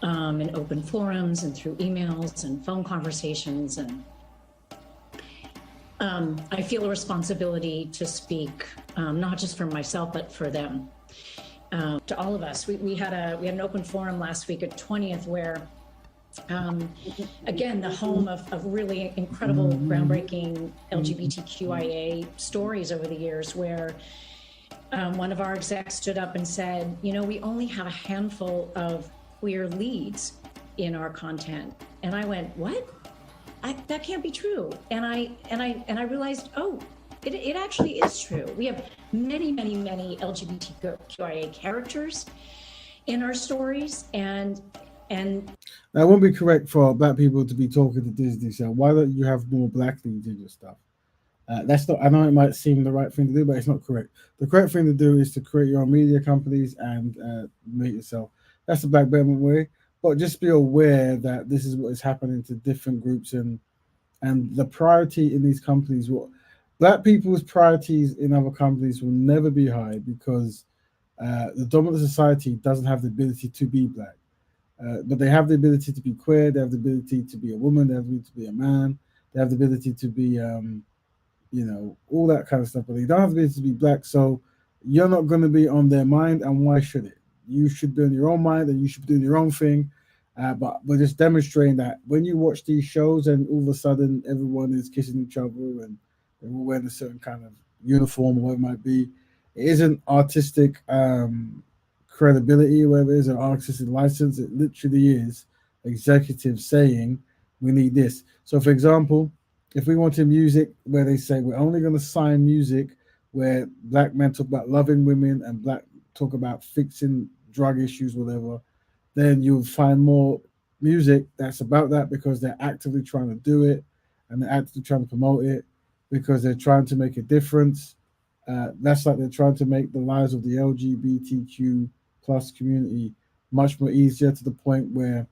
in open forums and through emails and phone conversations. And I feel a responsibility to speak, not just for myself, but for them, to all of us. We had an open forum last week at 20th where, again, the home of really incredible, groundbreaking LGBTQIA stories over the years, where one of our execs stood up and said, we only have a handful of queer leads in our content. And I went, what? That can't be true. And I realized, it actually is true. We have many, many, many LGBTQIA characters in our stories, and Now, it won't be correct for black people to be talking to Disney. So why don't you have more black leads in your stuff? That's not. I know it might seem the right thing to do, but it's not correct. The correct thing to do is to create your own media companies and make yourself. That's the Black Betterment way. But just be aware that this is what is happening to different groups, and the priority in these companies. Black people's priorities in other companies will never be high, because the dominant society doesn't have the ability to be black. But they have the ability to be queer, they have the ability to be a woman, they have the ability to be a man, they have the ability to be, all that kind of stuff. But they don't have the ability to be black, so you're not going to be on their mind, and why should it? You should be on your own mind, and you should be doing your own thing. But we're just demonstrating that when you watch these shows and all of a sudden everyone is kissing each other and they're all wearing a certain kind of uniform or what it might be, it isn't artistic credibility, or whatever it is, an artistic license. It literally is executives saying we need this. So, for example, if we wanted music where they say we're only going to sign music where black men talk about loving women and black talk about fixing drug issues, whatever, then you'll find more music that's about that, because they're actively trying to do it, and they're actively trying to promote it, because they're trying to make a difference. That's like they're trying to make the lives of the LGBTQ plus community much more easier, to the point where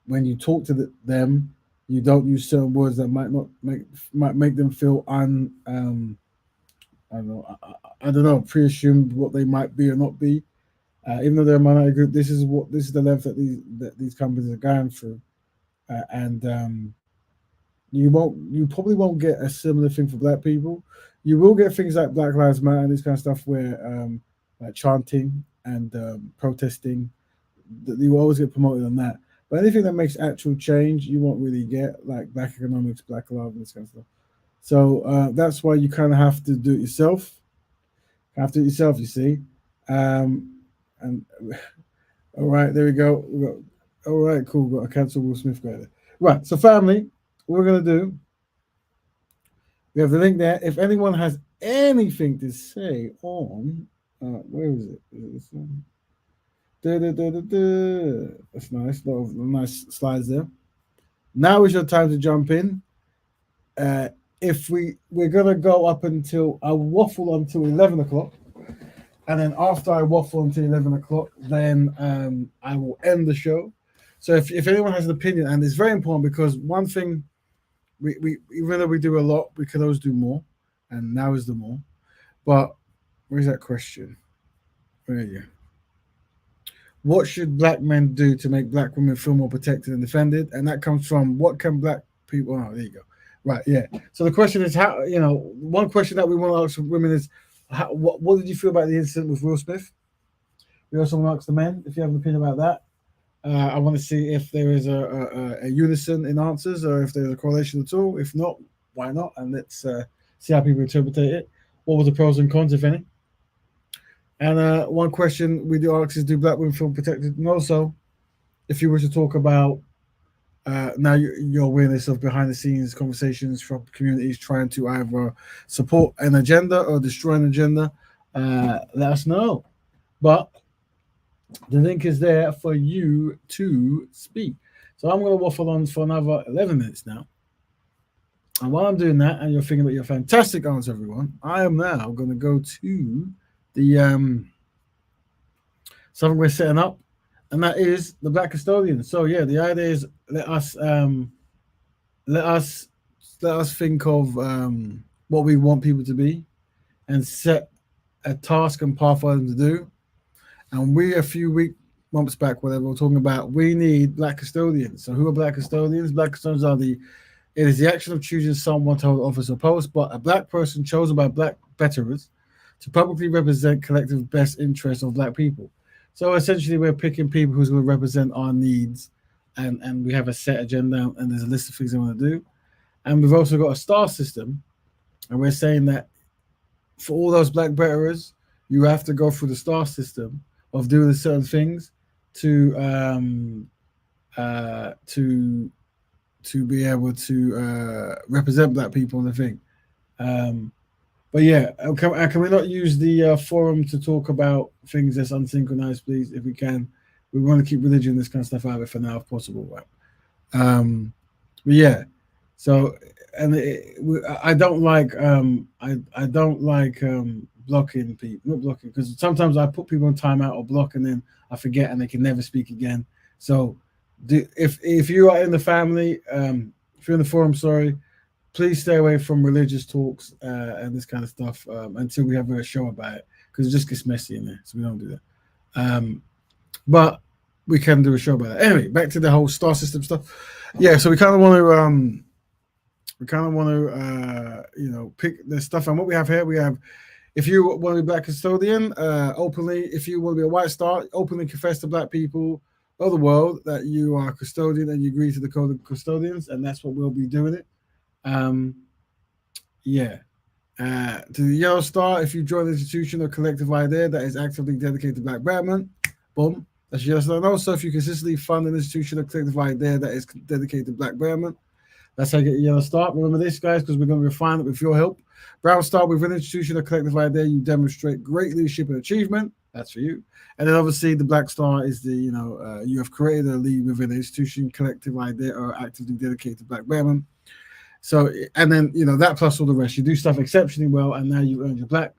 when you talk to them, you don't use certain words that might make them feel I don't know, pre-assumed what they might be or not be. Even though they're a minority group, this is the level that these companies are going through, and you probably won't get a similar thing for black people. You will get things like Black Lives Matter and this kind of stuff, where like chanting and protesting, that you will always get promoted on that. But anything that makes actual change, you won't really get, like black economics, black love, and this kind of stuff. So that's why you kind of have to do it yourself. You see. And all right, there we go. All right, cool. Got a cancel Will Smith guy there. Right, so family, what we're gonna do, we have the link there. If anyone has anything to say on, where is it? Is it this one? That's nice. Lot of nice slides there. Now is your time to jump in. we're gonna go up until I waffle until 11 o'clock, and then after I waffle until 11 o'clock, then I will end the show. So if anyone has an opinion, and it's very important because one thing, we even though we do a lot, we could always do more, and now is the more. But where's that question? Where are you? What should black men do to make black women feel more protected and defended? And that comes from what can black people? Oh, there you go. Right, yeah. So the question is how, one question that we want to ask women is, what did you feel about the incident with Will Smith? We also want to ask the men if you have an opinion about that. I want to see if there is a unison in answers or if there's a correlation at all. If not, why not? And let's see how people interpret it. What were the pros and cons, if any? And one question we do ask is, do black women feel protected? And also, if you were to talk about now your awareness of behind-the-scenes conversations from communities trying to either support an agenda or destroy an agenda, let us know. But the link is there for you to speak. So I'm going to waffle on for another 11 minutes now. And while I'm doing that, and you're thinking about your fantastic answer, everyone, I am now going to go to the something we're setting up, and that is the Black Custodian. So yeah, the idea is let us think of what we want people to be, and set a task and path for them to do. And we a few months back, whatever, we're talking about, we need Black Custodians. So who are Black Custodians? Black Custodians are it is the action of choosing someone to hold office or post, but a black person chosen by black veterans to publicly represent collective best interests of black people. So essentially, we're picking people who's going to represent our needs, and we have a set agenda, and there's a list of things they want to do. And we've also got a star system, and we're saying that for all those black veterans, you have to go through the star system of doing certain things to be able to represent black people in the thing. But yeah, can we not use the forum to talk about things that's unsynchronized, please, if we can? We want to keep religion, this kind of stuff out of it for now, if possible, right? But yeah, so I don't like I don't like blocking people, not blocking, because sometimes I put people on timeout or block, and then I forget, and they can never speak again. So if you are in the family, if you're in the forum, sorry, please stay away from religious talks and this kind of stuff until we have a show about it, because it just gets messy in there. So we don't do that. But we can do a show about it. Anyway, back to the whole star system stuff. Yeah, so we kind of want to pick the stuff. And what we have here, we have, if you want to be Black Custodian, openly, if you want to be a white star, openly confess to black people of the world that you are a custodian and you agree to the code of custodians, and that's what we'll be doing it. To the yellow star, if you join an institution or collective idea that is actively dedicated to black betterment, boom, that's your yellow star. And also, if you consistently fund an institution or collective idea that is dedicated to black betterment, that's how you get your yellow star. Remember this, guys, because we're going to refine it with your help. Brown star, with an institution or collective idea, you demonstrate great leadership and achievement. That's for you. And then obviously the black star is the, you have created a lead within an institution, collective idea, or actively dedicated to black betterment. So, and then, that plus all the rest, you do stuff exceptionally well, and now you earned your black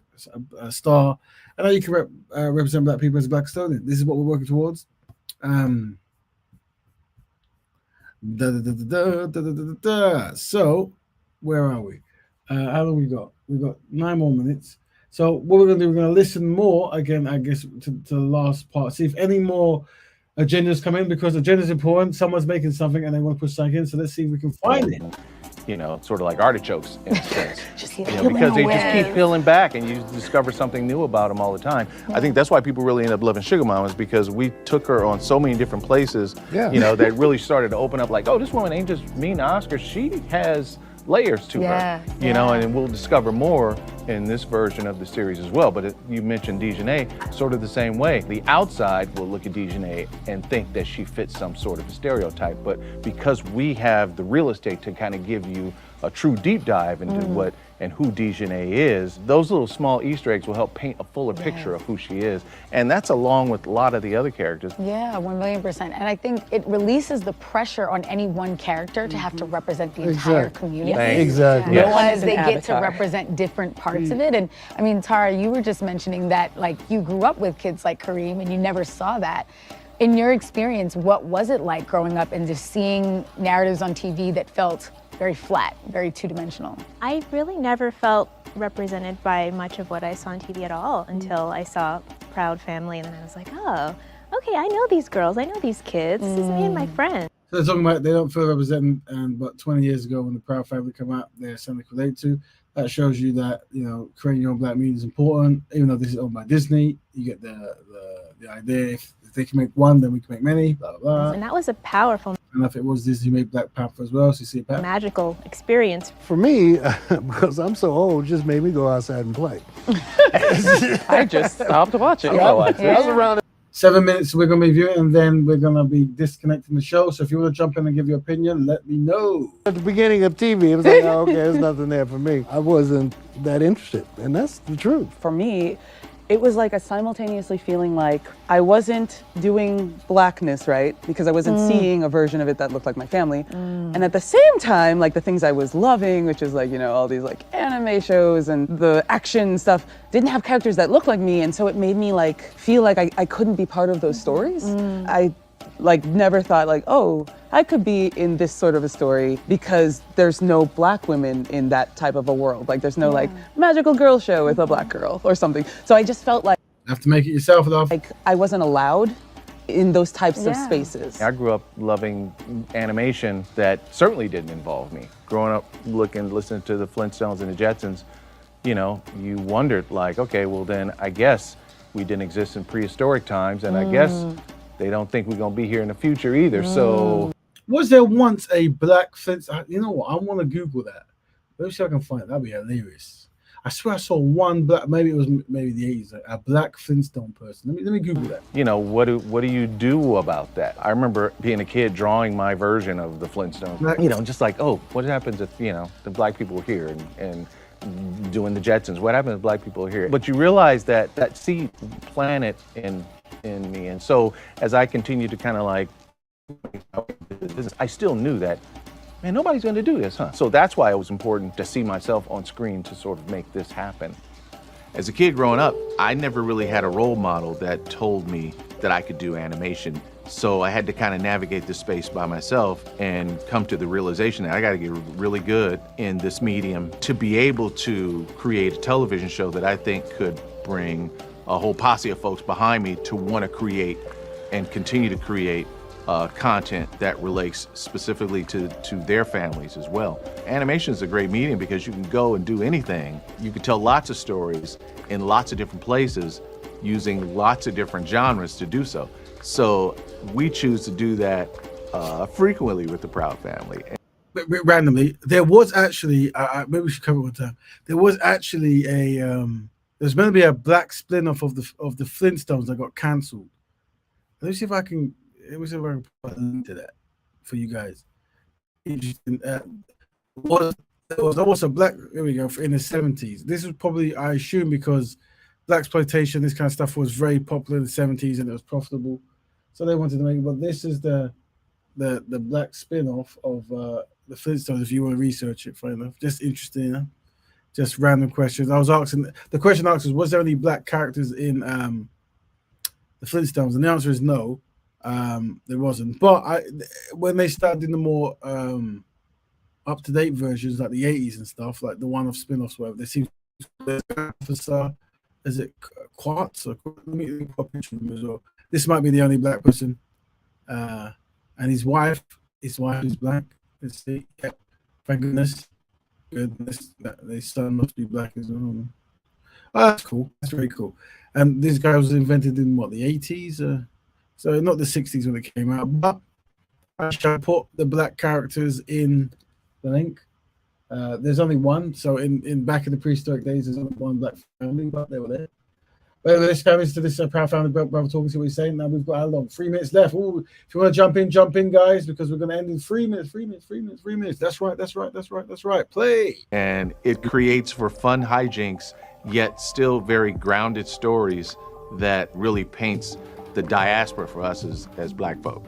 star, and now you can represent black people as a Black Custodian. This is what we're working towards. So, where are we? How long we got? We've got 9 more minutes. So what we're going to do, we're going to listen more, again, I guess, to the last part. See if any more agendas come in, because agenda is important. Someone's making something and they want to put something in. So let's see if we can find it. Sort of like artichokes in a sense. Because they just keep peeling back and you discover something new about them all the time. Yeah. I think that's why people really end up loving Sugar Mama, is because we took her on so many different places, that really started to open up like, oh, this woman ain't just mean to Oscar. She has layers to her, and we'll discover more in this version of the series as well. But you mentioned Dejanay, sort of the same way. The outside will look at Dejanay and think that she fits some sort of a stereotype, but because we have the real estate to kind of give you a true deep dive into what and who Dejanay is, those little small Easter eggs will help paint a fuller picture of who she is. And that's along with a lot of the other characters. Yeah, 1,000,000%. And I think it releases the pressure on any one character to have to represent the entire community. Exactly. No one Because is an they get to avatar. represent different parts of it. And I mean, Tara, you were just mentioning that like you grew up with kids like Kareem and you never saw that. In your experience, what was it like growing up and just seeing narratives on TV that felt very flat, very two-dimensional? I really never felt represented by much of what I saw on TV at all until I saw Proud Family, and then I was like, oh, okay, I know these girls, I know these kids. This is me and my friends. So they're talking about they don't feel represented, and but 20 years ago when the Proud Family come out, they're something to relate to. That shows you that creating your own black media is important, even though this is owned by Disney. You get the idea. If they can make one, then we can make many. Blah blah blah. And that was a powerful, And if it was Disney, made Black Panther as well. So you see that. magical experience. For me, because I'm so old, just made me go outside and play. I just stopped watching. I was around 7 minutes we're going to be viewing, and then we're going to be disconnecting the show. So if you want to jump in and give your opinion, let me know. at the beginning of TV. It was like, oh, okay, there's nothing there for me. I wasn't that interested, and that's the truth. For me, it was like a simultaneously feeling like I wasn't doing blackness right because I wasn't seeing a version of it that looked like my family. And at the same time, like the things I was loving, which is like, all these like anime shows and the action stuff, didn't have characters that looked like me. And so it made me like feel like I couldn't be part of those stories. I like never thought like, oh, I could be in this sort of a story because there's no black women in that type of a world. Like there's no like magical girl show with a black girl or something. So I just felt like You have to make it yourself, love. like I wasn't allowed in those types of spaces. I grew up loving animation that certainly didn't involve me. Growing up listening to the Flintstones and the Jetsons, you wondered like, okay, well then I guess we didn't exist in prehistoric times, and I guess they don't think we're gonna be here in the future either. So Was there once a black Flintstone? You know what? I want to Google that. Let me see if I can find it. That'd be hilarious. I swear I saw one black. Maybe it was the 80s. Like a black Flintstone person. Let me Google that. what do you do about that? I remember being a kid drawing my version of the Flintstones. Just like, oh, what happens if the black people were here and doing the Jetsons? What happens if black people are here? But you realize that seed planted in me, and so as I continue to kind of like, I still knew that, man, nobody's going to do this, huh? So that's why it was important to see myself on screen to sort of make this happen. As a kid growing up, I never really had a role model that told me that I could do animation. So I had to kind of navigate this space by myself and come to the realization that I got to get really good in this medium to be able to create a television show that I think could bring a whole posse of folks behind me to want to create and continue to create content that relates specifically to their families as well. Animation is a great medium because you can go and do anything. You can tell lots of stories in lots of different places using lots of different genres to do so. So we choose to do that frequently with the Proud Family. But randomly, there was actually, maybe we should cover it one time. There was actually there's going to be a black spin-off of the Flintstones that got cancelled. Let me see if I can put a link to that for you guys. Interesting. There was almost a black, here we go, in the 70s. This was probably, I assume, because blaxploitation, this kind of stuff was very popular in the 70s and it was profitable. So they wanted to make it, but this is the black spin-off of the Flintstones, if you want to research it, funny enough. Just interesting, just random questions. I was asking, the question asked was there any black characters in the Flintstones? And the answer is no. There wasn't, but when they started in the more up-to-date versions, like the 80s and stuff, like the one-off spin-offs, whatever, there seems is it Quartz? Or, let me put a picture of him as well. This might be the only black person, and his wife is black. Let's see. Yep. Thank goodness. Their son must be black as well. Oh, that's cool. That's very cool. And this guy was invented in what, the 80s? So not the 60s when it came out, but I shall put the black characters in the link. There's only one. So in back in the prehistoric days, there's only one black family, but they were there. Well, let's go into this Proud Family Brother talking, see what he's saying. Now we've got how long? 3 minutes left. Ooh, if you want to jump in, guys, because we're going to end in 3 minutes. 3 minutes. 3 minutes. 3 minutes. That's right. Play. And it creates for fun hijinks, yet still very grounded stories that really paints the diaspora for us as Black folk.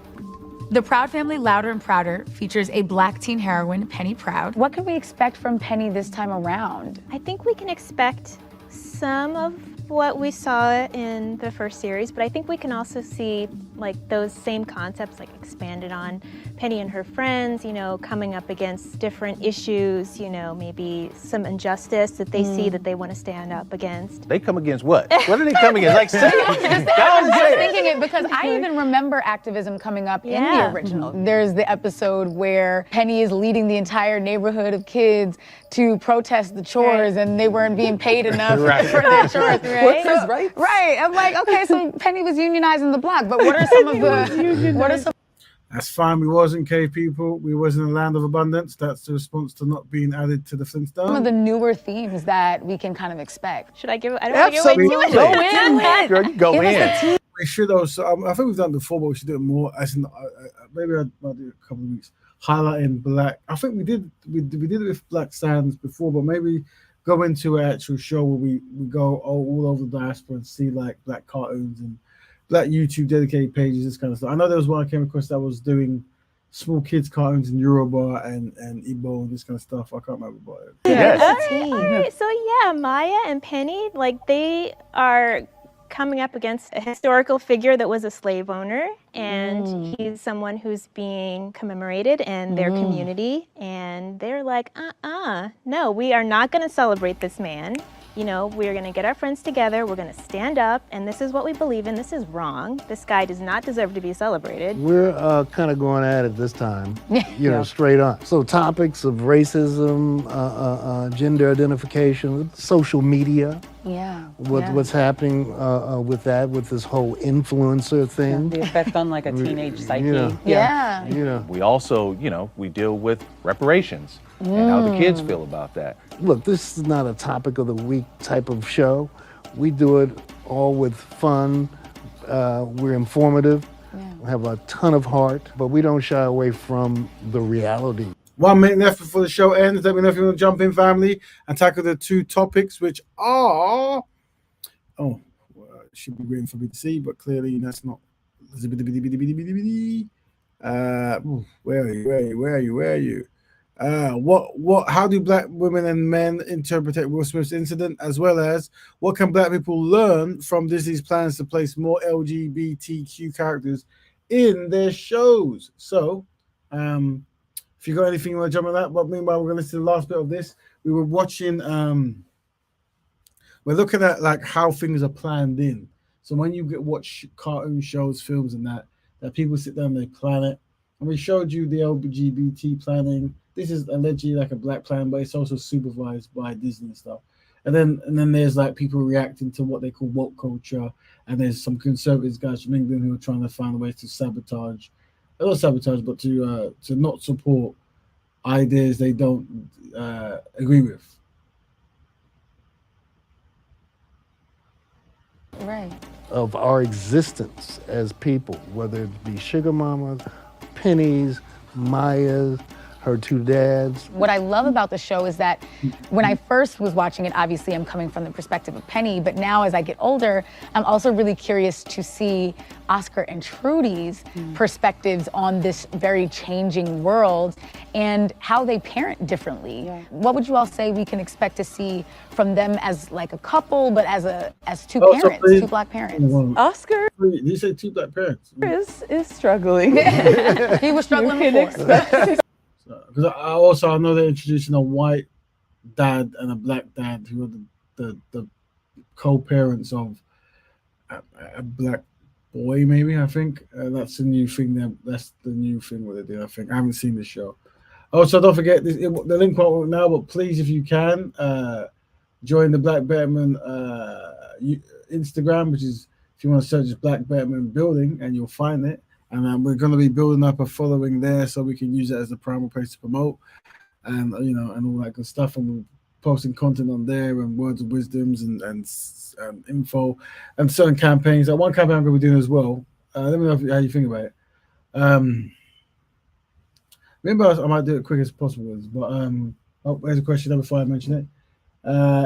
The Proud Family Louder and Prouder features a Black teen heroine, Penny Proud. What can we expect from Penny this time around? I think we can expect some of what we saw in the first series, but I think we can also see like those same concepts like expanded on. Penny and her friends, you know, coming up against different issues, you know, maybe some injustice that they see that they want to stand up against. They come against what? What are they coming against? Like, say it. I was just thinking it because I even remember activism coming up in the original. There's the episode where Penny is leading the entire neighborhood of kids to protest the chores and they weren't being paid enough for their chores. Right. I'm like, okay, so Penny was unionizing the block, but what are some of the That's fine. We wasn't cave people. We was in a land of abundance. That's the response to not being added to the Flintstones. some of the newer themes that we can kind of expect? Should I give it? I don't want to give away too Go much. in. Girl, you go in. We should also, I think we've done it before, but we should do it more. As in, maybe I'll do a couple of weeks highlighting Black. I think we did it with Black Sands before, but maybe go into an actual show where we go all over the diaspora and see like Black cartoons and Black YouTube dedicated pages, this kind of stuff. I know there was one I came across that was doing small kids cartoons in Yoruba and Igbo and this kind of stuff. I can't remember about it. All right. So yeah, Maya and Penny, like they are coming up against a historical figure that was a slave owner, and he's someone who's being commemorated in their community, and they're like, no, we are not going to celebrate this man. You know, we're going to get our friends together, we're going to stand up, and this is what we believe in. This is wrong. This guy does not deserve to be celebrated. We're kind of going at it this time, you know, straight on. So topics of racism, gender identification, social media. What's happening with that, with this whole influencer thing. The effect on like a teenage psyche. You know. We also, we deal with reparations and how the kids feel about that. Look, this is not a topic of the week type of show. We do it all with fun. We're informative. We have a ton of heart, but we don't shy away from the reality. 1 minute left before the show ends. Let me know if you want to jump in, family, and tackle the two topics, which are... should be waiting for me to see, but clearly that's not... Where are you? How do Black women and men interpret Will Smith's incident, as well as what can Black people learn from Disney's plans to place more LGBTQ characters in their shows? So, if you got anything you want to jump on that, but meanwhile, we're going to listen to the last bit of this. We were watching, we're looking at like how things are planned in. So when you watch cartoon shows, films and that people sit down and they plan it. And we showed you the LGBT planning. This is allegedly like a Black plan, but it's also supervised by Disney and stuff. And then there's like people reacting to what they call woke culture. And there's some conservatives guys from England who are trying to find ways to not support ideas they don't agree with. Right. Of our existence as people, whether it be Sugar Mamas, Pennies, Mayas, her two dads. What I love about the show is that when I first was watching it, obviously I'm coming from the perspective of Penny, but now as I get older, I'm also really curious to see Oscar and Trudy's perspectives on this very changing world and how they parent differently. What would you all say we can expect to see from them as like a couple, but as two parents, two Black parents? Oscar Did you say two Black parents? is struggling. He was struggling before. Because I know they're introducing a white dad and a Black dad who are the co-parents of a Black boy, maybe, I think. That's the new thing. That's the new thing what they did, I think. I haven't seen the show. Also, don't forget, the link won't work now, but please, if you can, join the Black Betterment Instagram, which is, if you want to search Black Betterment Building, and you'll find it. And we're going to be building up a following there so we can use it as the primary place to promote and, and all that good stuff. And we'll posting content on there and words of wisdoms and info and certain campaigns. One campaign I'm going to be doing as well. Let me know how you think about it. Remember, I might do it quick as possible, but there's a question before I mention it.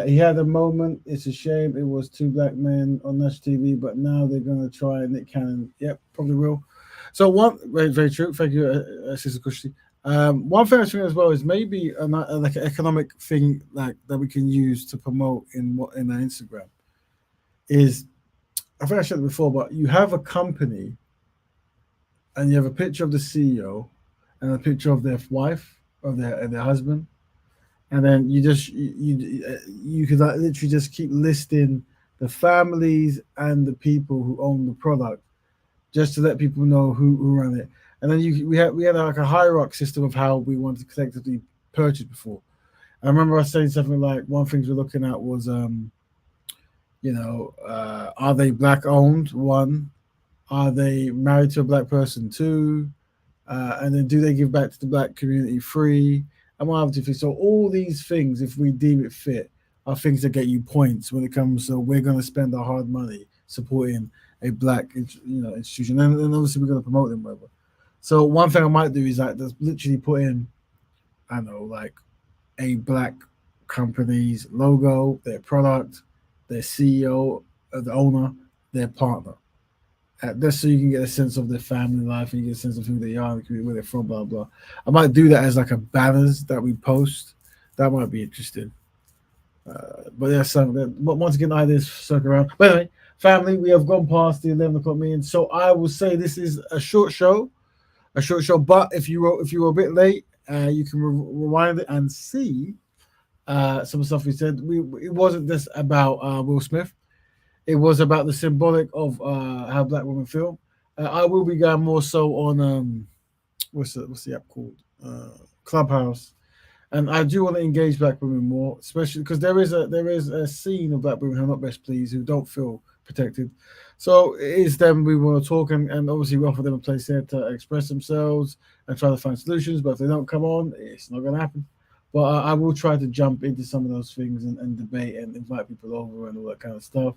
He had a moment. It's a shame it was two black men on national TV, but now they're going to try Nick Cannon. Yep, probably will. So one, very, very true. Thank you, Sister Kushi. One thing I think as well is maybe like an economic thing like that we can use to promote in our Instagram is, I think I said it before, but you have a company and you have a picture of the CEO and a picture of their wife or their husband. And then you could like literally just keep listing the families and the people who own the product, just to let people know who ran it. And then we had like a hierarchy system of how we wanted to collectively purchase before. I remember us saying something like one thing we're looking at was, are they black owned? One, are they married to a black person? Two, and then do they give back to the black community? Three. So all these things, if we deem it fit, are things that get you points when it comes to we're going to spend our hard money supporting a black institution, and obviously we're going to promote them, whatever. So one thing I might do is like just literally put in, I don't know, like a black company's logo, their product, their CEO, the owner, their partner. Just so you can get a sense of their family life and you get a sense of who they are, where they're from, blah, blah. I might do that as like a banners that we post. That might be interesting. But there's something. But once again, ideas circle around. But anyway, family, we have gone past the 11 o'clock meeting. So I will say this is a short show. But if you were a bit late, you can rewind it and see some of the stuff we said. It wasn't just about Will Smith. It was about the symbolic of how black women feel. I will be going more so on what's the app called? Clubhouse, and I do want to engage black women more, especially because there is a scene of black women who are not best pleased, who don't feel protected. So it is them we want to talk, and obviously we offer them a place there to express themselves and try to find solutions. But if they don't come on, it's not going to happen. But I will try to jump into some of those things and debate and invite people over and all that kind of stuff.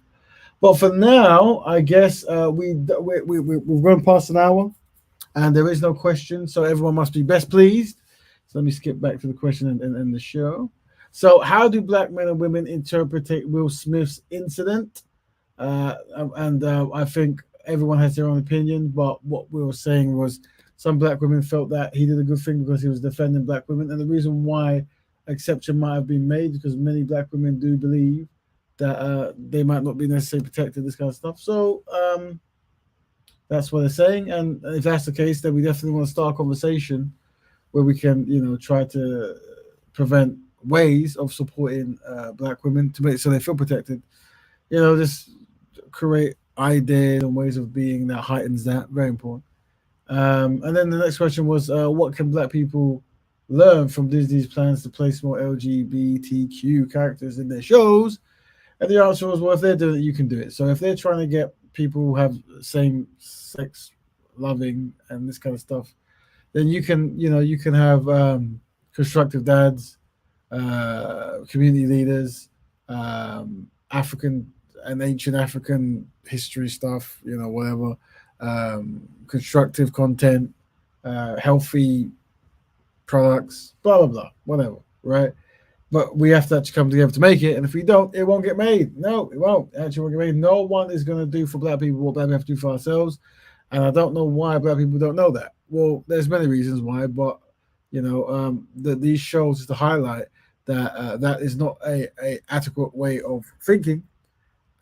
But for now, I guess we've run past an hour, and there is no question, so everyone must be best pleased. So let me skip back to the question and the show. So how do black men and women interpret Will Smith's incident? I think everyone has their own opinion, but what we were saying was some black women felt that he did a good thing because he was defending black women, and the reason why exception might have been made because many black women do believe that they might not be necessarily protected, this kind of stuff. So that's what they're saying. And if that's the case, then we definitely want to start a conversation where we can, try to prevent ways of supporting black women to make so they feel protected. Just create ideas and ways of being that heightens that. Very important. And then the next question was, what can black people learn from Disney's plans to place more LGBTQ characters in their shows? And the answer was, well, if they're doing it, you can do it. So if they're trying to get people who have same-sex loving and this kind of stuff, then you can have constructive dads, community leaders, African and ancient African history stuff, whatever, constructive content, healthy products, blah, blah, blah, whatever, right? But we have to actually come together to make it. And if we don't, it won't get made. No, it won't. Actually won't get made. No one is going to do for black people what black people have to do for ourselves. And I don't know why black people don't know that. Well, there's many reasons why, but, these shows is to highlight that that is not a adequate way of thinking.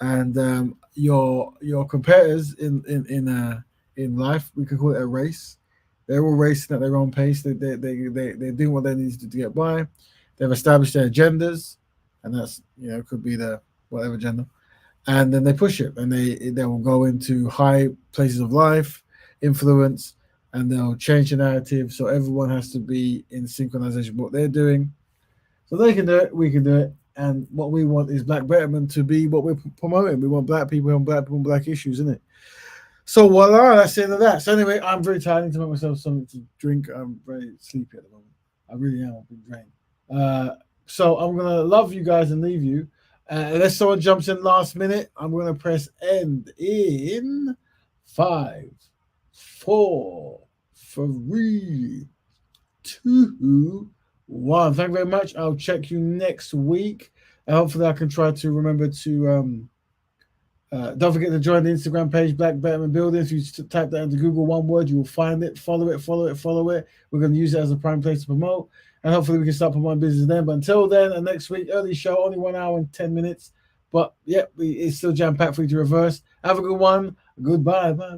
And your competitors in life, we could call it a race. They're all racing at their own pace. They're doing what they need to get by. They've established their agendas, and that's could be the whatever gender, and then they push it, and they will go into high places of life, influence, and they'll change the narrative. So everyone has to be in synchronization with what they're doing, so they can do it, we can do it, and what we want is Black Betterment to be what we're promoting. We want black people and black issues, isn't it? So voila, that's the end of that. So anyway, I'm very tired. I need to make myself something to drink. I'm very sleepy at the moment. I really am. I've been drained. So I'm gonna love you guys and leave you. Unless someone jumps in last minute, I'm gonna press end in 5, 4, 3, 2, 1. Thank you very much. I'll check you next week. Hopefully I can try to remember to don't forget to join the Instagram page, Black Betterment Building. If you type that into Google, one word, you will find it. Follow it. We're going to use it as a prime place to promote. And hopefully we can start promoting business then. But until then, and next week, early show, only 1 hour and 10 minutes. But yeah, it's still jam-packed for you to reverse. Have a good one. Goodbye. Bye.